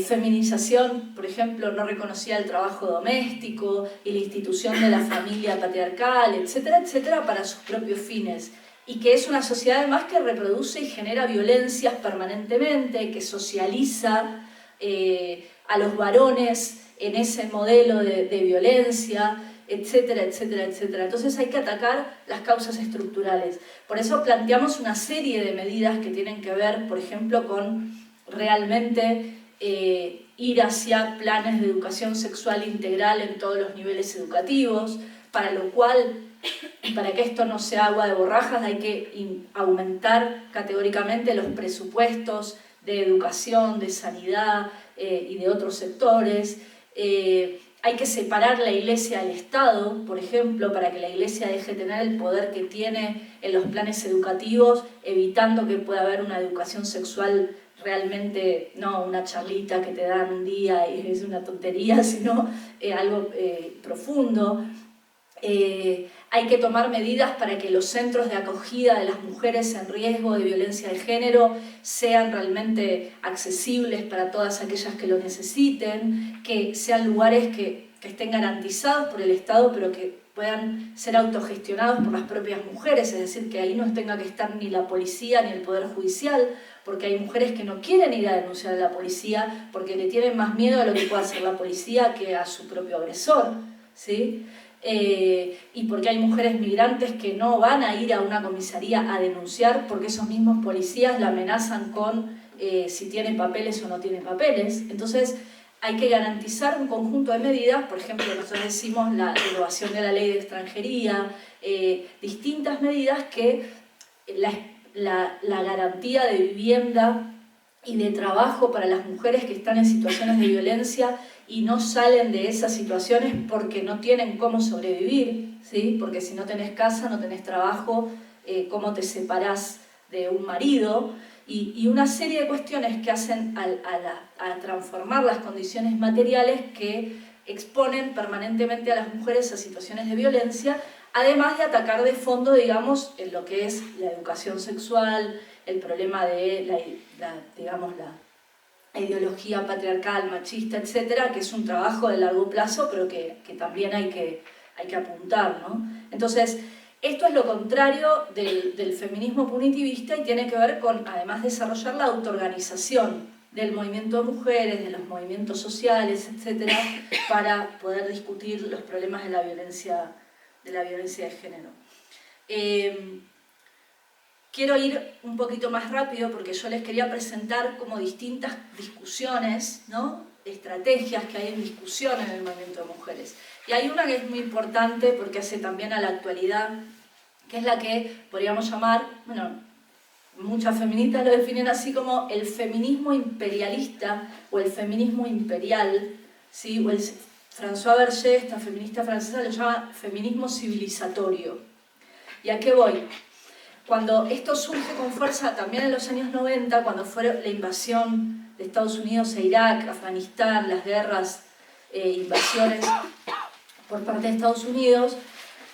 feminización, por ejemplo, no reconocida del trabajo doméstico y la institución de la familia patriarcal, etcétera, etcétera, para sus propios fines. Y que es una sociedad además que reproduce y genera violencias permanentemente, que socializa a los varones en ese modelo de violencia, etcétera, etcétera, etcétera. Entonces hay que atacar las causas estructurales. Por eso planteamos una serie de medidas que tienen que ver, por ejemplo, con realmente ir hacia planes de educación sexual integral en todos los niveles educativos, para lo cual, para que esto no sea agua de borrajas, hay que aumentar categóricamente los presupuestos de educación, de sanidad y de otros sectores. Hay que separar la Iglesia del Estado, por ejemplo, para que la Iglesia deje de tener el poder que tiene en los planes educativos, evitando que pueda haber una educación sexual realmente, no una charlita que te dan un día y es una tontería, sino algo profundo. Hay que tomar medidas para que los centros de acogida de las mujeres en riesgo de violencia de género sean realmente accesibles para todas aquellas que lo necesiten, que sean lugares que estén garantizados por el Estado, pero que puedan ser autogestionados por las propias mujeres, es decir, que ahí no tenga que estar ni la policía ni el Poder Judicial, porque hay mujeres que no quieren ir a denunciar a la policía porque le tienen más miedo a lo que pueda hacer la policía que a su propio agresor, ¿sí? Y porque hay mujeres migrantes que no van a ir a una comisaría a denunciar porque esos mismos policías la amenazan con si tiene papeles o no tiene papeles. Entonces hay que garantizar un conjunto de medidas, por ejemplo, nosotros decimos la derogación de la ley de extranjería, distintas medidas que la garantía de vivienda y de trabajo para las mujeres que están en situaciones de violencia y no salen de esas situaciones porque no tienen cómo sobrevivir, ¿sí? Porque si no tenés casa, no tenés trabajo, ¿cómo te separás de un marido? Y una serie de cuestiones que hacen a transformar las condiciones materiales que exponen permanentemente a las mujeres a situaciones de violencia, además de atacar de fondo, digamos, en lo que es la educación sexual, el problema de la ideología patriarcal, machista, etcétera, que es un trabajo de largo plazo, pero que también hay que apuntar, ¿no? Entonces, esto es lo contrario del feminismo punitivista y tiene que ver con, además, desarrollar la autoorganización del movimiento de mujeres, de los movimientos sociales, etcétera, para poder discutir los problemas de la violencia de género. Quiero ir un poquito más rápido porque yo les quería presentar como distintas discusiones, ¿no? Estrategias que hay en discusión en el movimiento de mujeres. Y hay una que es muy importante porque hace también a la actualidad, que es la que podríamos llamar, bueno, muchas feministas lo definen así como el feminismo imperialista o el feminismo imperial, ¿sí? O François Berger, esta feminista francesa, lo llama feminismo civilizatorio. ¿Y a qué voy? Cuando esto surge con fuerza también en los años 90, cuando fue la invasión de Estados Unidos a Irak, Afganistán, las guerras, invasiones por parte de Estados Unidos.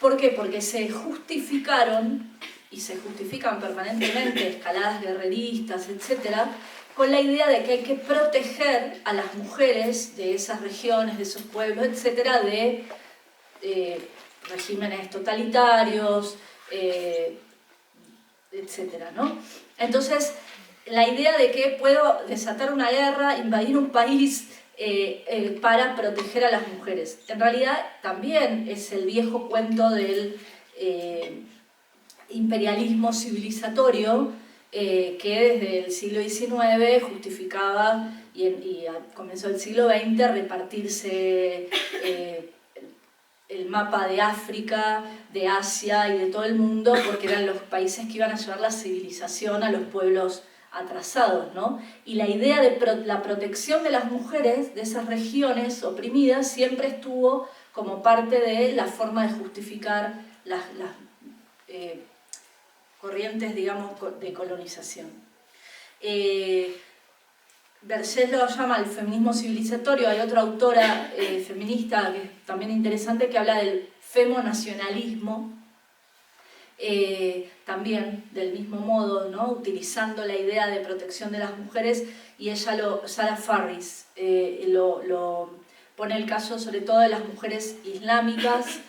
¿Por qué? Porque se justificaron, y se justifican permanentemente, escaladas guerreristas, etc., con la idea de que hay que proteger a las mujeres de esas regiones, de esos pueblos, etc., de regímenes totalitarios, etcétera, ¿no? Entonces, la idea de que puedo desatar una guerra, invadir un país para proteger a las mujeres. En realidad, también es el viejo cuento del imperialismo civilizatorio que desde el siglo XIX justificaba y a comienzo del siglo XX repartirse el mapa de África, de Asia y de todo el mundo, porque eran los países que iban a llevar la civilización a los pueblos atrasados, ¿no? Y la idea de la protección de las mujeres de esas regiones oprimidas siempre estuvo como parte de la forma de justificar las corrientes, digamos, de colonización. Berger lo llama el feminismo civilizatorio. Hay otra autora feminista que es también interesante que habla del femonacionalismo, también del mismo modo, ¿no? Utilizando la idea de protección de las mujeres, y ella, Sarah Farris, lo pone el caso sobre todo de las mujeres islámicas,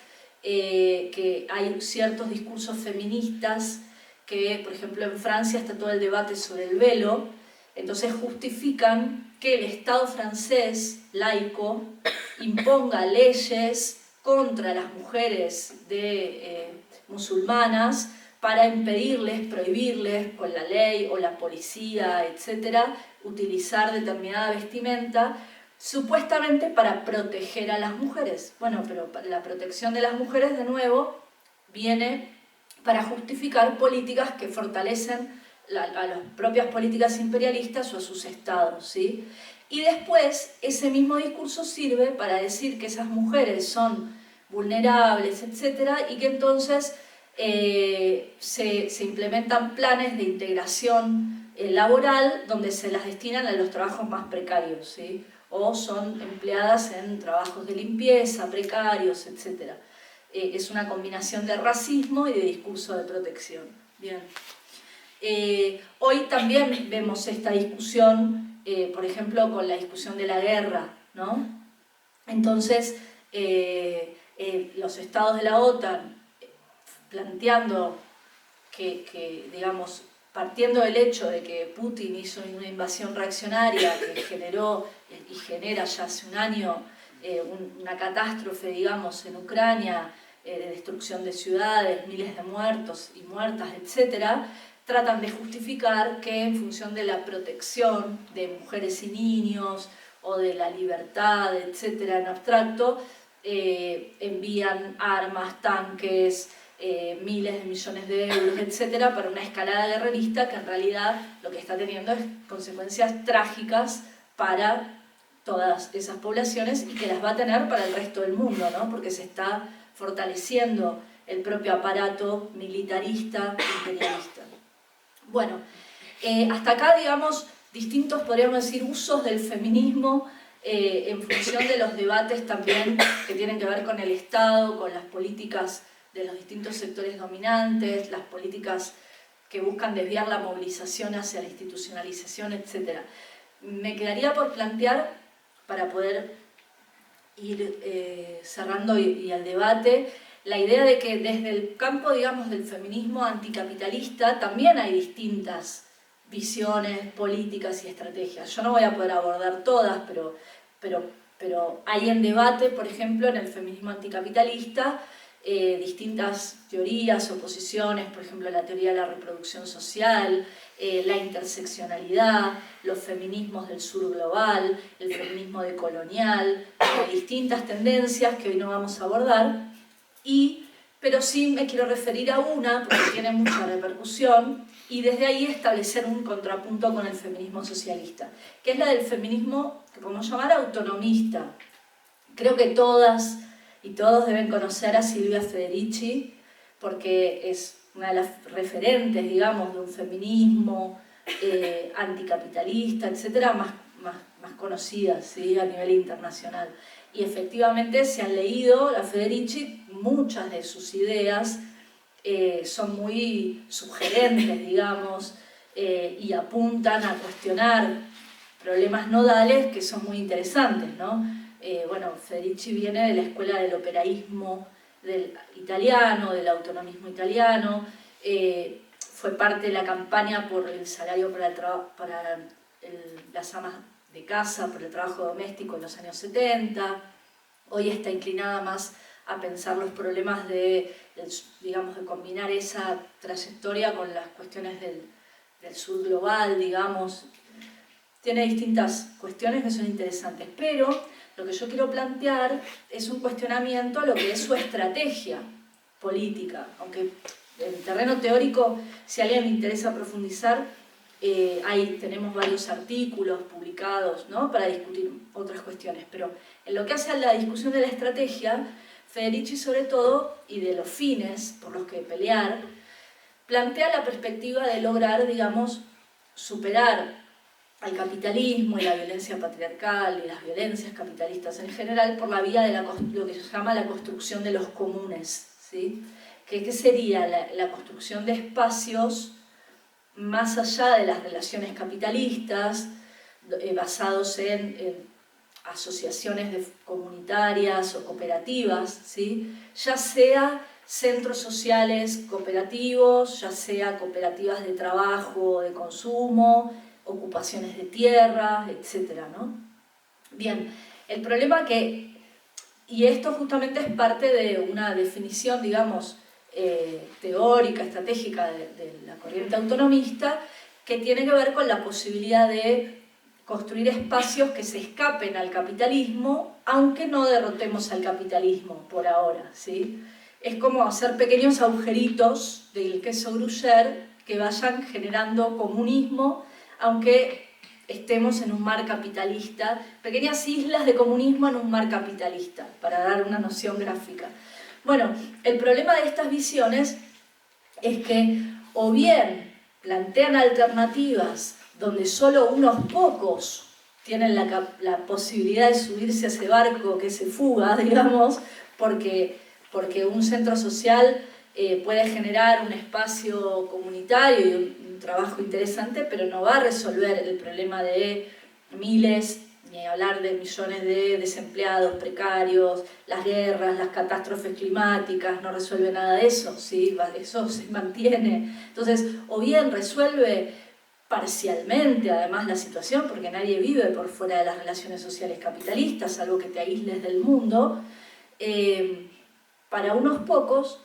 que hay ciertos discursos feministas que, por ejemplo, en Francia está todo el debate sobre el velo. Entonces justifican que el Estado francés laico imponga leyes contra las mujeres musulmanas para impedirles, prohibirles con la ley o la policía, etcétera, utilizar determinada vestimenta, supuestamente para proteger a las mujeres. Bueno, pero la protección de las mujeres, de nuevo, viene para justificar políticas que fortalecen a las propias políticas imperialistas o a sus estados, ¿sí? Y después, ese mismo discurso sirve para decir que esas mujeres son vulnerables, etc., y que entonces se implementan planes de integración laboral donde se las destinan a los trabajos más precarios, ¿sí? O son empleadas en trabajos de limpieza, precarios, etc. Es una combinación de racismo y de discurso de protección. Bien. Hoy también vemos esta discusión, por ejemplo, con la discusión de la guerra, ¿no? Entonces, los estados de la OTAN planteando digamos, partiendo del hecho de que Putin hizo una invasión reaccionaria que generó y genera ya hace un año una catástrofe, digamos, en Ucrania, de destrucción de ciudades, miles de muertos y muertas, etc., tratan de justificar que en función de la protección de mujeres y niños o de la libertad, etc., en abstracto, envían armas, tanques, miles de millones de euros, etcétera, para una escalada guerrerista que en realidad lo que está teniendo es consecuencias trágicas para todas esas poblaciones y que las va a tener para el resto del mundo, ¿no? Porque se está fortaleciendo el propio aparato militarista imperialista. Bueno, hasta acá, digamos, distintos, podríamos decir, usos del feminismo en función de los debates también que tienen que ver con el Estado, con las políticas de los distintos sectores dominantes, las políticas que buscan desviar la movilización hacia la institucionalización, etc. Me quedaría por plantear, para poder ir cerrando y al debate, la idea de que desde el campo, digamos, del feminismo anticapitalista también hay distintas visiones, políticas y estrategias. Yo no voy a poder abordar todas, pero hay en debate, por ejemplo, en el feminismo anticapitalista, distintas teorías o posiciones, por ejemplo, la teoría de la reproducción social, la interseccionalidad, los feminismos del sur global, el feminismo decolonial, hay distintas tendencias que hoy no vamos a abordar, pero sí me quiero referir a una porque tiene mucha repercusión y desde ahí establecer un contrapunto con el feminismo socialista, que es la del feminismo que podemos llamar autonomista. Creo que todas y todos deben conocer a Silvia Federici porque es una de las referentes, digamos, de un feminismo anticapitalista, etcétera, más conocidas, ¿sí?, a nivel internacional. Y efectivamente, se han leído a Federici, muchas de sus ideas son muy sugerentes, digamos, y apuntan a cuestionar problemas nodales que son muy interesantes, ¿no? Bueno, Federici viene de la escuela del operaísmo italiano, del autonomismo italiano, fue parte de la campaña por el salario para las amas de casa, por el trabajo doméstico en los años 70, hoy está inclinada más a pensar los problemas digamos, de combinar esa trayectoria con las cuestiones del sur global, digamos. Tiene distintas cuestiones que son interesantes, pero lo que yo quiero plantear es un cuestionamiento a lo que es su estrategia política, aunque en terreno teórico, si a alguien le interesa profundizar, ahí tenemos varios artículos publicados, ¿no?, para discutir otras cuestiones, pero en lo que hace a la discusión de la estrategia, Federici sobre todo, y de los fines por los que pelear, plantea la perspectiva de lograr, digamos, superar al capitalismo y la violencia patriarcal y las violencias capitalistas en general por la vía de lo que se llama la construcción de los comunes, ¿sí? ¿Qué sería la construcción de espacios más allá de las relaciones capitalistas, basados en asociaciones comunitarias o cooperativas, ¿sí?, ya sea centros sociales cooperativos, ya sea cooperativas de trabajo o de consumo, ocupaciones de tierra, etc., ¿no? Bien, el problema y esto justamente es parte de una definición, digamos, teórica, estratégica de la corriente autonomista, que tiene que ver con la posibilidad de construir espacios que se escapen al capitalismo, aunque no derrotemos al capitalismo por ahora, ¿sí? Es como hacer pequeños agujeritos del queso Gruyère que vayan generando comunismo, aunque estemos en un mar capitalista, pequeñas islas de comunismo en un mar capitalista, para dar una noción gráfica. Bueno, el problema de estas visiones es que o bien plantean alternativas donde solo unos pocos tienen la posibilidad de subirse a ese barco que se fuga, digamos, porque un centro social puede generar un espacio comunitario y un trabajo interesante, pero no va a resolver el problema de miles, ni hablar de millones de desempleados precarios, las guerras, las catástrofes climáticas, no resuelve nada de eso, ¿sí? Eso se mantiene. Entonces, o bien resuelve parcialmente además la situación, porque nadie vive por fuera de las relaciones sociales capitalistas, salvo que te aísles del mundo, para unos pocos,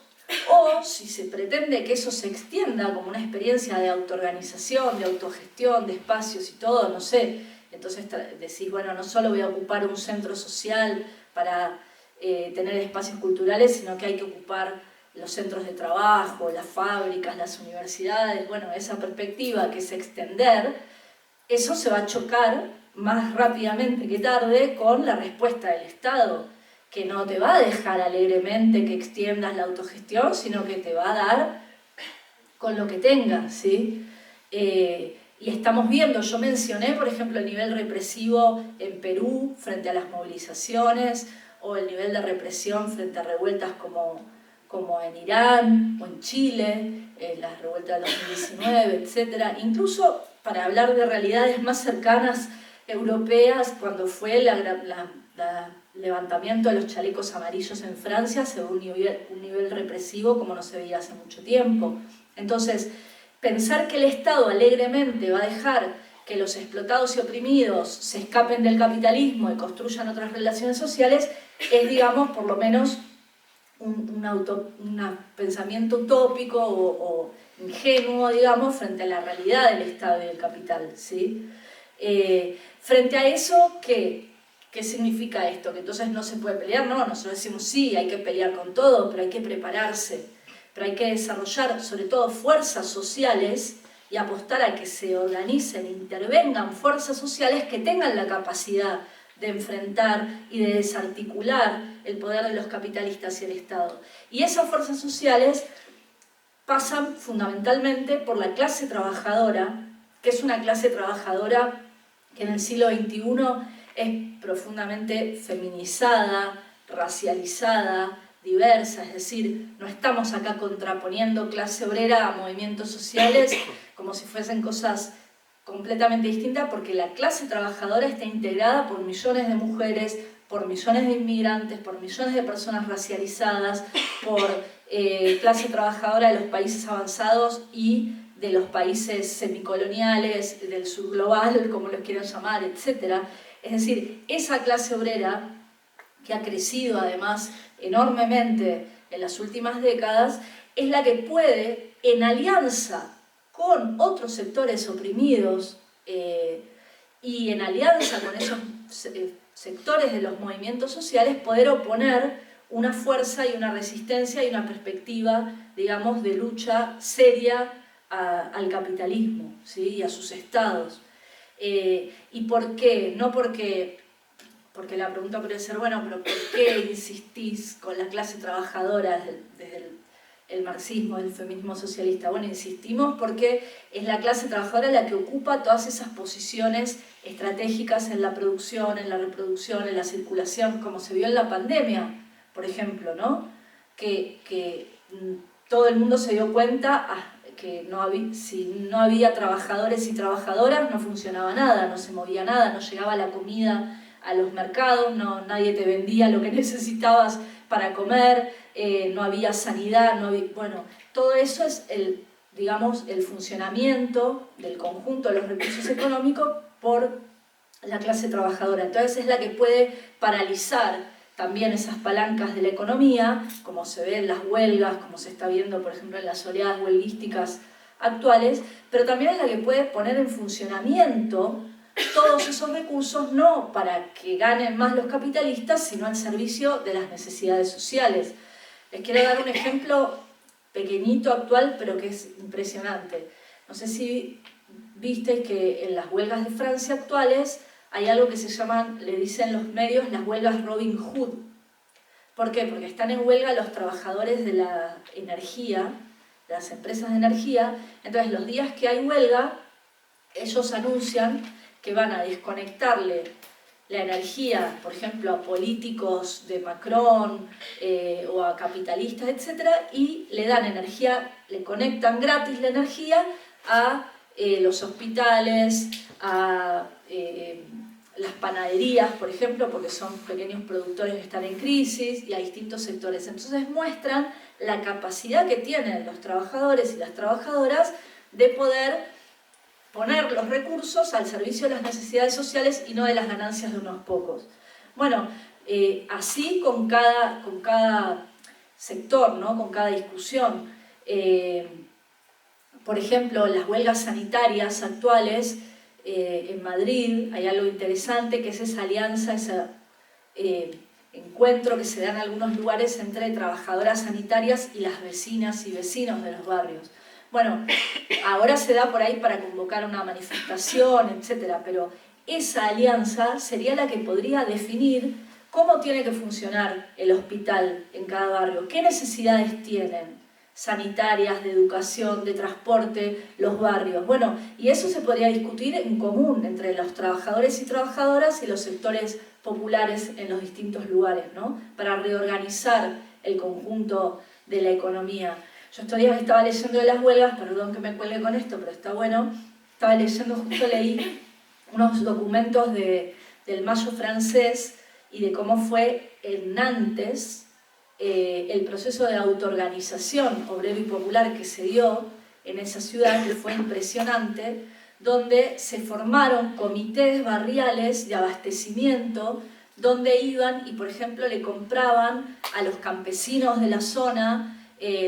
o si se pretende que eso se extienda como una experiencia de autoorganización, de autogestión, de espacios y todo, no sé, entonces decís, bueno, no solo voy a ocupar un centro social para tener espacios culturales, sino que hay que ocupar los centros de trabajo, las fábricas, las universidades, bueno, esa perspectiva que es extender, eso se va a chocar más rápidamente que tarde con la respuesta del Estado, que no te va a dejar alegremente que extiendas la autogestión, sino que te va a dar con lo que tengas, ¿sí? Y estamos viendo, yo mencioné, por ejemplo, el nivel represivo en Perú frente a las movilizaciones, o el nivel de represión frente a revueltas como en Irán o en Chile, las revueltas del 2019, etc. Incluso para hablar de realidades más cercanas europeas, cuando fue el levantamiento de los chalecos amarillos en Francia, se ve un nivel represivo como no se veía hace mucho tiempo. Entonces, pensar que el Estado alegremente va a dejar que los explotados y oprimidos se escapen del capitalismo y construyan otras relaciones sociales es, digamos, por lo menos un pensamiento utópico o ingenuo, digamos, frente a la realidad del Estado y del capital, ¿sí? Frente a eso, ¿qué significa esto? ¿Que entonces no se puede pelear? No, nosotros decimos sí, hay que pelear con todo, pero hay que prepararse, pero hay que desarrollar sobre todo fuerzas sociales y apostar a que se organicen, intervengan fuerzas sociales que tengan la capacidad de enfrentar y de desarticular el poder de los capitalistas y el Estado. Y esas fuerzas sociales pasan fundamentalmente por la clase trabajadora, que es una clase trabajadora que en el siglo XXI es profundamente feminizada, racializada, diversa, es decir, no estamos acá contraponiendo clase obrera a movimientos sociales como si fuesen cosas completamente distintas, porque la clase trabajadora está integrada por millones de mujeres, por millones de inmigrantes, por millones de personas racializadas, por clase trabajadora de los países avanzados y de los países semicoloniales, del sur global, como los quieran llamar, etc. Es decir, esa clase obrera, que ha crecido además enormemente en las últimas décadas, es la que puede, en alianza con otros sectores oprimidos y en alianza con esos sectores de los movimientos sociales, poder oponer una fuerza y una resistencia y una perspectiva, digamos, de lucha seria al capitalismo, ¿sí? Y a sus estados. ¿Y por qué? No porque la pregunta puede ser, bueno, pero ¿por qué insistís con la clase trabajadora desde el marxismo, el feminismo socialista? Bueno, insistimos porque es la clase trabajadora la que ocupa todas esas posiciones estratégicas en la producción, en la reproducción, en la circulación, como se vio en la pandemia, por ejemplo, ¿no? Que todo el mundo se dio cuenta que si no había trabajadores y trabajadoras no funcionaba nada, no se movía nada, no llegaba la comida a los mercados, nadie te vendía lo que necesitabas para comer, no había sanidad, bueno, todo eso es digamos, el funcionamiento del conjunto de los recursos económicos por la clase trabajadora. Entonces es la que puede paralizar también esas palancas de la economía, como se ve en las huelgas, como se está viendo, por ejemplo, en las oleadas huelguísticas actuales, pero también es la que puede poner en funcionamiento todos esos recursos no para que ganen más los capitalistas, sino al servicio de las necesidades sociales. Les quiero dar un ejemplo pequeñito, actual, pero que es impresionante. No sé si visteis que en las huelgas de Francia actuales hay algo que se llaman, le dicen los medios, las huelgas Robin Hood. ¿Por qué? Porque están en huelga los trabajadores de la energía, de las empresas de energía. Entonces, los días que hay huelga, ellos anuncian que van a desconectarle la energía, por ejemplo, a políticos de Macron o a capitalistas, etc., y le dan energía, le conectan gratis la energía a los hospitales, a las panaderías, por ejemplo, porque son pequeños productores que están en crisis, y a distintos sectores. Entonces muestran la capacidad que tienen los trabajadores y las trabajadoras de poder poner los recursos al servicio de las necesidades sociales y no de las ganancias de unos pocos. Bueno, así con cada sector, ¿no? Con cada discusión. Por ejemplo, las huelgas sanitarias actuales en Madrid, hay algo interesante que es esa alianza, ese encuentro que se da en algunos lugares entre trabajadoras sanitarias y las vecinas y vecinos de los barrios. Bueno, ahora se da por ahí para convocar una manifestación, etc., pero esa alianza sería la que podría definir cómo tiene que funcionar el hospital en cada barrio, qué necesidades tienen sanitarias, de educación, de transporte, los barrios. Bueno, y eso se podría discutir en común entre los trabajadores y trabajadoras y los sectores populares en los distintos lugares, ¿no? Para reorganizar el conjunto de la economía. Yo estos días estaba leyendo de las huelgas, perdón que me cuelgue con esto, pero está bueno, estaba leyendo, justo leí unos documentos del Mayo francés y de cómo fue en Nantes el proceso de autoorganización obrero y popular que se dio en esa ciudad, que fue impresionante, donde se formaron comités barriales de abastecimiento, donde iban y, por ejemplo, le compraban a los campesinos de la zona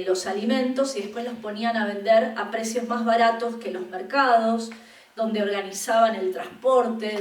los alimentos y después los ponían a vender a precios más baratos que los mercados, donde organizaban el transporte,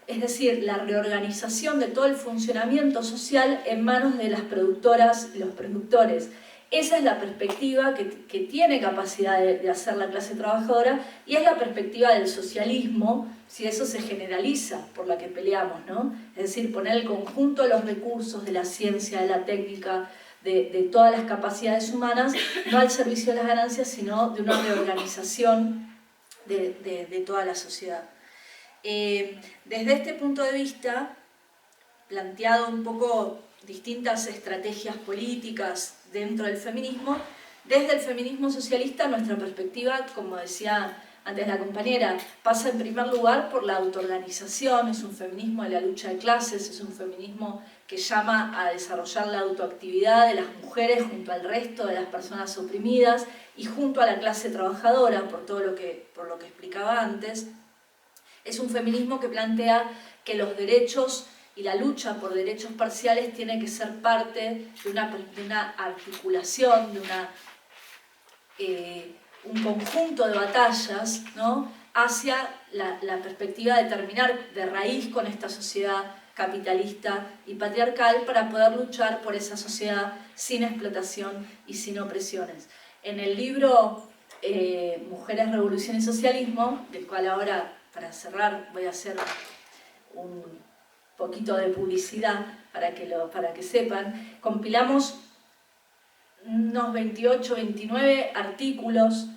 es decir, la reorganización de todo el funcionamiento social en manos de las productoras y los productores. Esa es la perspectiva que tiene capacidad de hacer la clase trabajadora y es la perspectiva del socialismo, si eso se generaliza, por la que peleamos, ¿no? Es decir, poner el conjunto de los recursos de la ciencia, de la técnica, de todas las capacidades humanas, no al servicio de las ganancias, sino de una reorganización de toda la sociedad. Desde este punto de vista, planteado un poco distintas estrategias políticas dentro del feminismo, desde el feminismo socialista nuestra perspectiva, como decía antes la compañera, pasa en primer lugar por la autoorganización, es un feminismo de la lucha de clases, es un feminismo que llama a desarrollar la autoactividad de las mujeres junto al resto de las personas oprimidas y junto a la clase trabajadora, por lo que explicaba antes. Es un feminismo que plantea que los derechos y la lucha por derechos parciales tiene que ser parte de una articulación, de un conjunto de batallas, ¿no? Hacia la perspectiva de terminar de raíz con esta sociedad capitalista y patriarcal para poder luchar por esa sociedad sin explotación y sin opresiones. En el libro Mujeres, Revolución y Socialismo, del cual ahora, para cerrar, voy a hacer un poquito de publicidad para que sepan, compilamos unos 28, 29 artículos,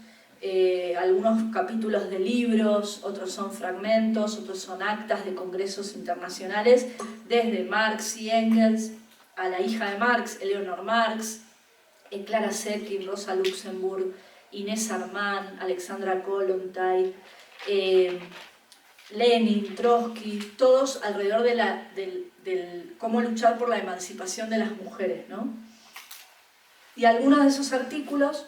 algunos capítulos de libros, otros son fragmentos, otros son actas de congresos internacionales, desde Marx y Engels a la hija de Marx, Eleanor Marx, Clara Zetkin, Rosa Luxemburg, Inés Armand, Alexandra Kollontai, Lenin, Trotsky, todos alrededor del cómo luchar por la emancipación de las mujeres, ¿no? Y algunos de esos artículos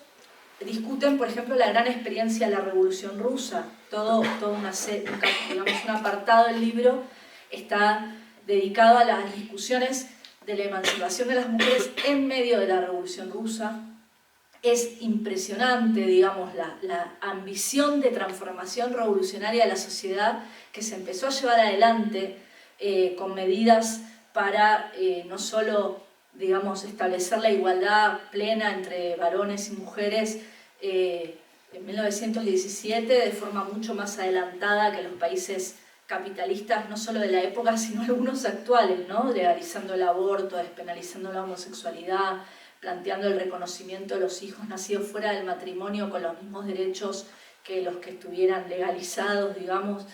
discuten, por ejemplo, la gran experiencia de la Revolución Rusa. Todo un apartado del libro está dedicado a las discusiones de la emancipación de las mujeres en medio de la Revolución Rusa. es impresionante, digamos, la ambición de transformación revolucionaria de la sociedad que se empezó a llevar adelante con medidas para no solo, digamos, establecer la igualdad plena entre varones y mujeres en 1917 de forma mucho más adelantada que los países capitalistas, no solo de la época, sino algunos actuales, ¿no? Legalizando el aborto, despenalizando la homosexualidad, planteando el reconocimiento de los hijos nacidos fuera del matrimonio con los mismos derechos que los que estuvieran legalizados, digamos,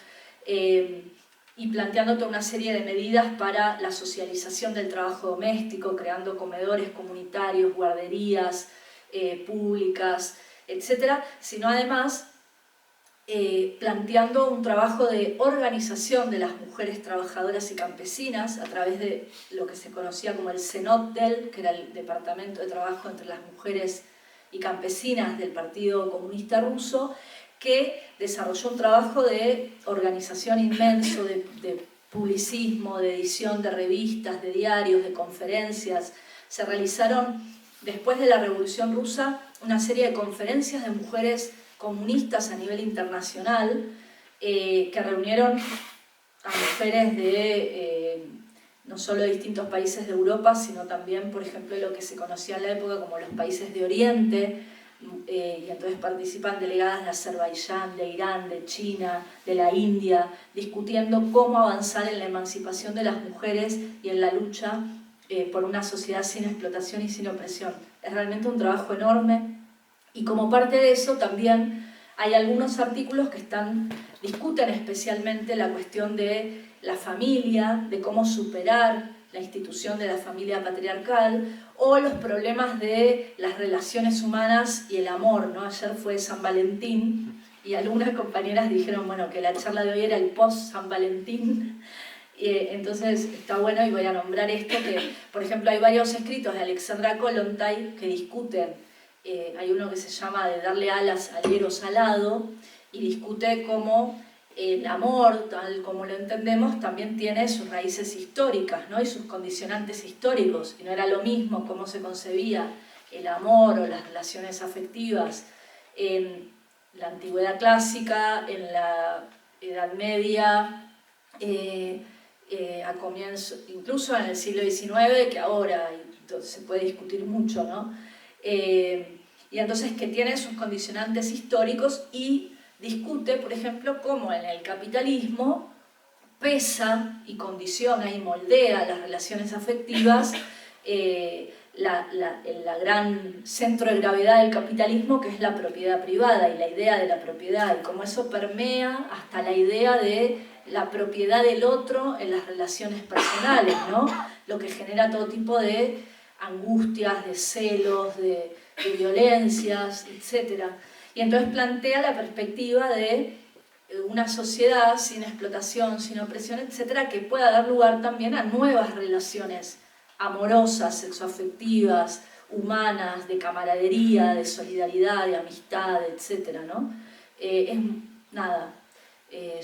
y planteando toda una serie de medidas para la socialización del trabajo doméstico, creando comedores comunitarios, guarderías públicas, etcétera, sino además planteando un trabajo de organización de las mujeres trabajadoras y campesinas a través de lo que se conocía como el Zenotdel, que era el Departamento de Trabajo entre las Mujeres y Campesinas del Partido Comunista Ruso, que desarrolló un trabajo de organización inmenso, de publicismo, de edición de revistas, de diarios, de conferencias. Se realizaron, después de la Revolución Rusa, una serie de conferencias de mujeres comunistas a nivel internacional que reunieron a mujeres de no solo de distintos países de Europa, sino también, por ejemplo, lo que se conocía en la época como los países de Oriente, y entonces participan delegadas de Azerbaiyán, de Irán, de China, de la India, discutiendo cómo avanzar en la emancipación de las mujeres y en la lucha por una sociedad sin explotación y sin opresión. Es realmente un trabajo enorme. Y como parte de eso también hay algunos artículos que discuten especialmente la cuestión de la familia, de cómo superar la institución de la familia patriarcal o los problemas de las relaciones humanas y el amor, ¿no? Ayer fue San Valentín y algunas compañeras dijeron, bueno, que la charla de hoy era el post-San Valentín. Entonces está bueno y voy a nombrar esto, que por ejemplo hay varios escritos de Alexandra Kollontai que discuten. Hay uno que se llama de darle alas al eros alado y discute cómo el amor, tal como lo entendemos, también tiene sus raíces históricas, ¿no? Y sus condicionantes históricos, y no era lo mismo cómo se concebía el amor o las relaciones afectivas en la antigüedad clásica, en la Edad Media, a comienzo, incluso en el siglo XIX, que ahora entonces se puede discutir mucho, ¿no? Y entonces que tiene sus condicionantes históricos y discute, por ejemplo, cómo en el capitalismo pesa y condiciona y moldea las relaciones afectivas el gran centro de gravedad del capitalismo, que es la propiedad privada y la idea de la propiedad, y cómo eso permea hasta la idea de la propiedad del otro en las relaciones personales, ¿no? Lo que genera todo tipo de angustias, de celos, de violencias, etc. Y entonces plantea la perspectiva de una sociedad sin explotación, sin opresión, etc., que pueda dar lugar también a nuevas relaciones amorosas, sexoafectivas, humanas, de camaradería, de solidaridad, de amistad, etc., ¿no?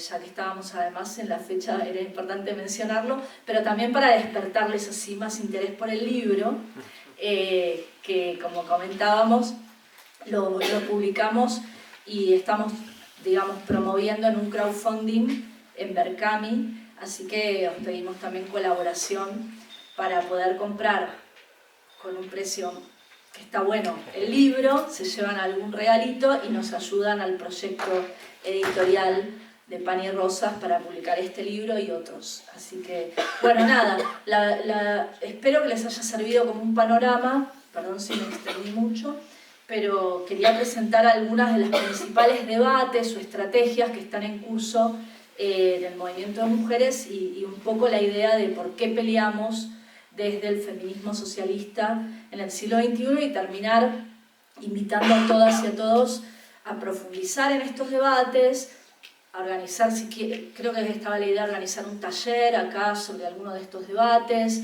Ya que estábamos además en la fecha, era importante mencionarlo, pero también para despertarles así más interés por el libro, que como comentábamos, lo publicamos y estamos, digamos, promoviendo en un crowdfunding en Berkami, así que os pedimos también colaboración para poder comprar con un precio que está bueno el libro, se llevan algún regalito y nos ayudan al proyecto editorial de Pan y Rosas para publicar este libro y otros. Así que, bueno, nada, espero que les haya servido como un panorama, perdón si me extendí mucho, pero quería presentar algunas de las principales debates o estrategias que están en curso en el movimiento de mujeres y un poco la idea de por qué peleamos desde el feminismo socialista en el siglo XXI y terminar invitando a todas y a todos a profundizar en estos debates, a organizar, creo que estaba la idea de organizar un taller acá sobre alguno de estos debates,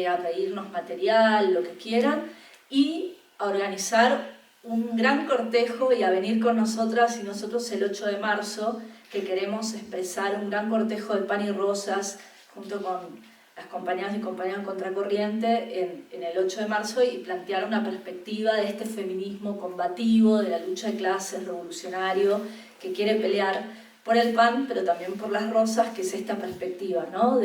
a pedirnos material, lo que quieran, y a organizar un gran cortejo y a venir con nosotras y nosotros el 8 de marzo, que queremos expresar un gran cortejo de Pan y Rosas junto con las compañeras y compañeros Contracorriente en el 8 de marzo y plantear una perspectiva de este feminismo combativo, de la lucha de clases, revolucionario, que quiere pelear por el pan, pero también por las rosas, que es esta perspectiva, ¿no?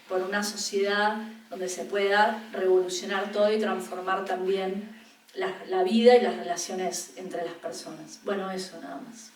Por una sociedad donde se pueda revolucionar todo y transformar también la vida y las relaciones entre las personas. Bueno, eso nada más.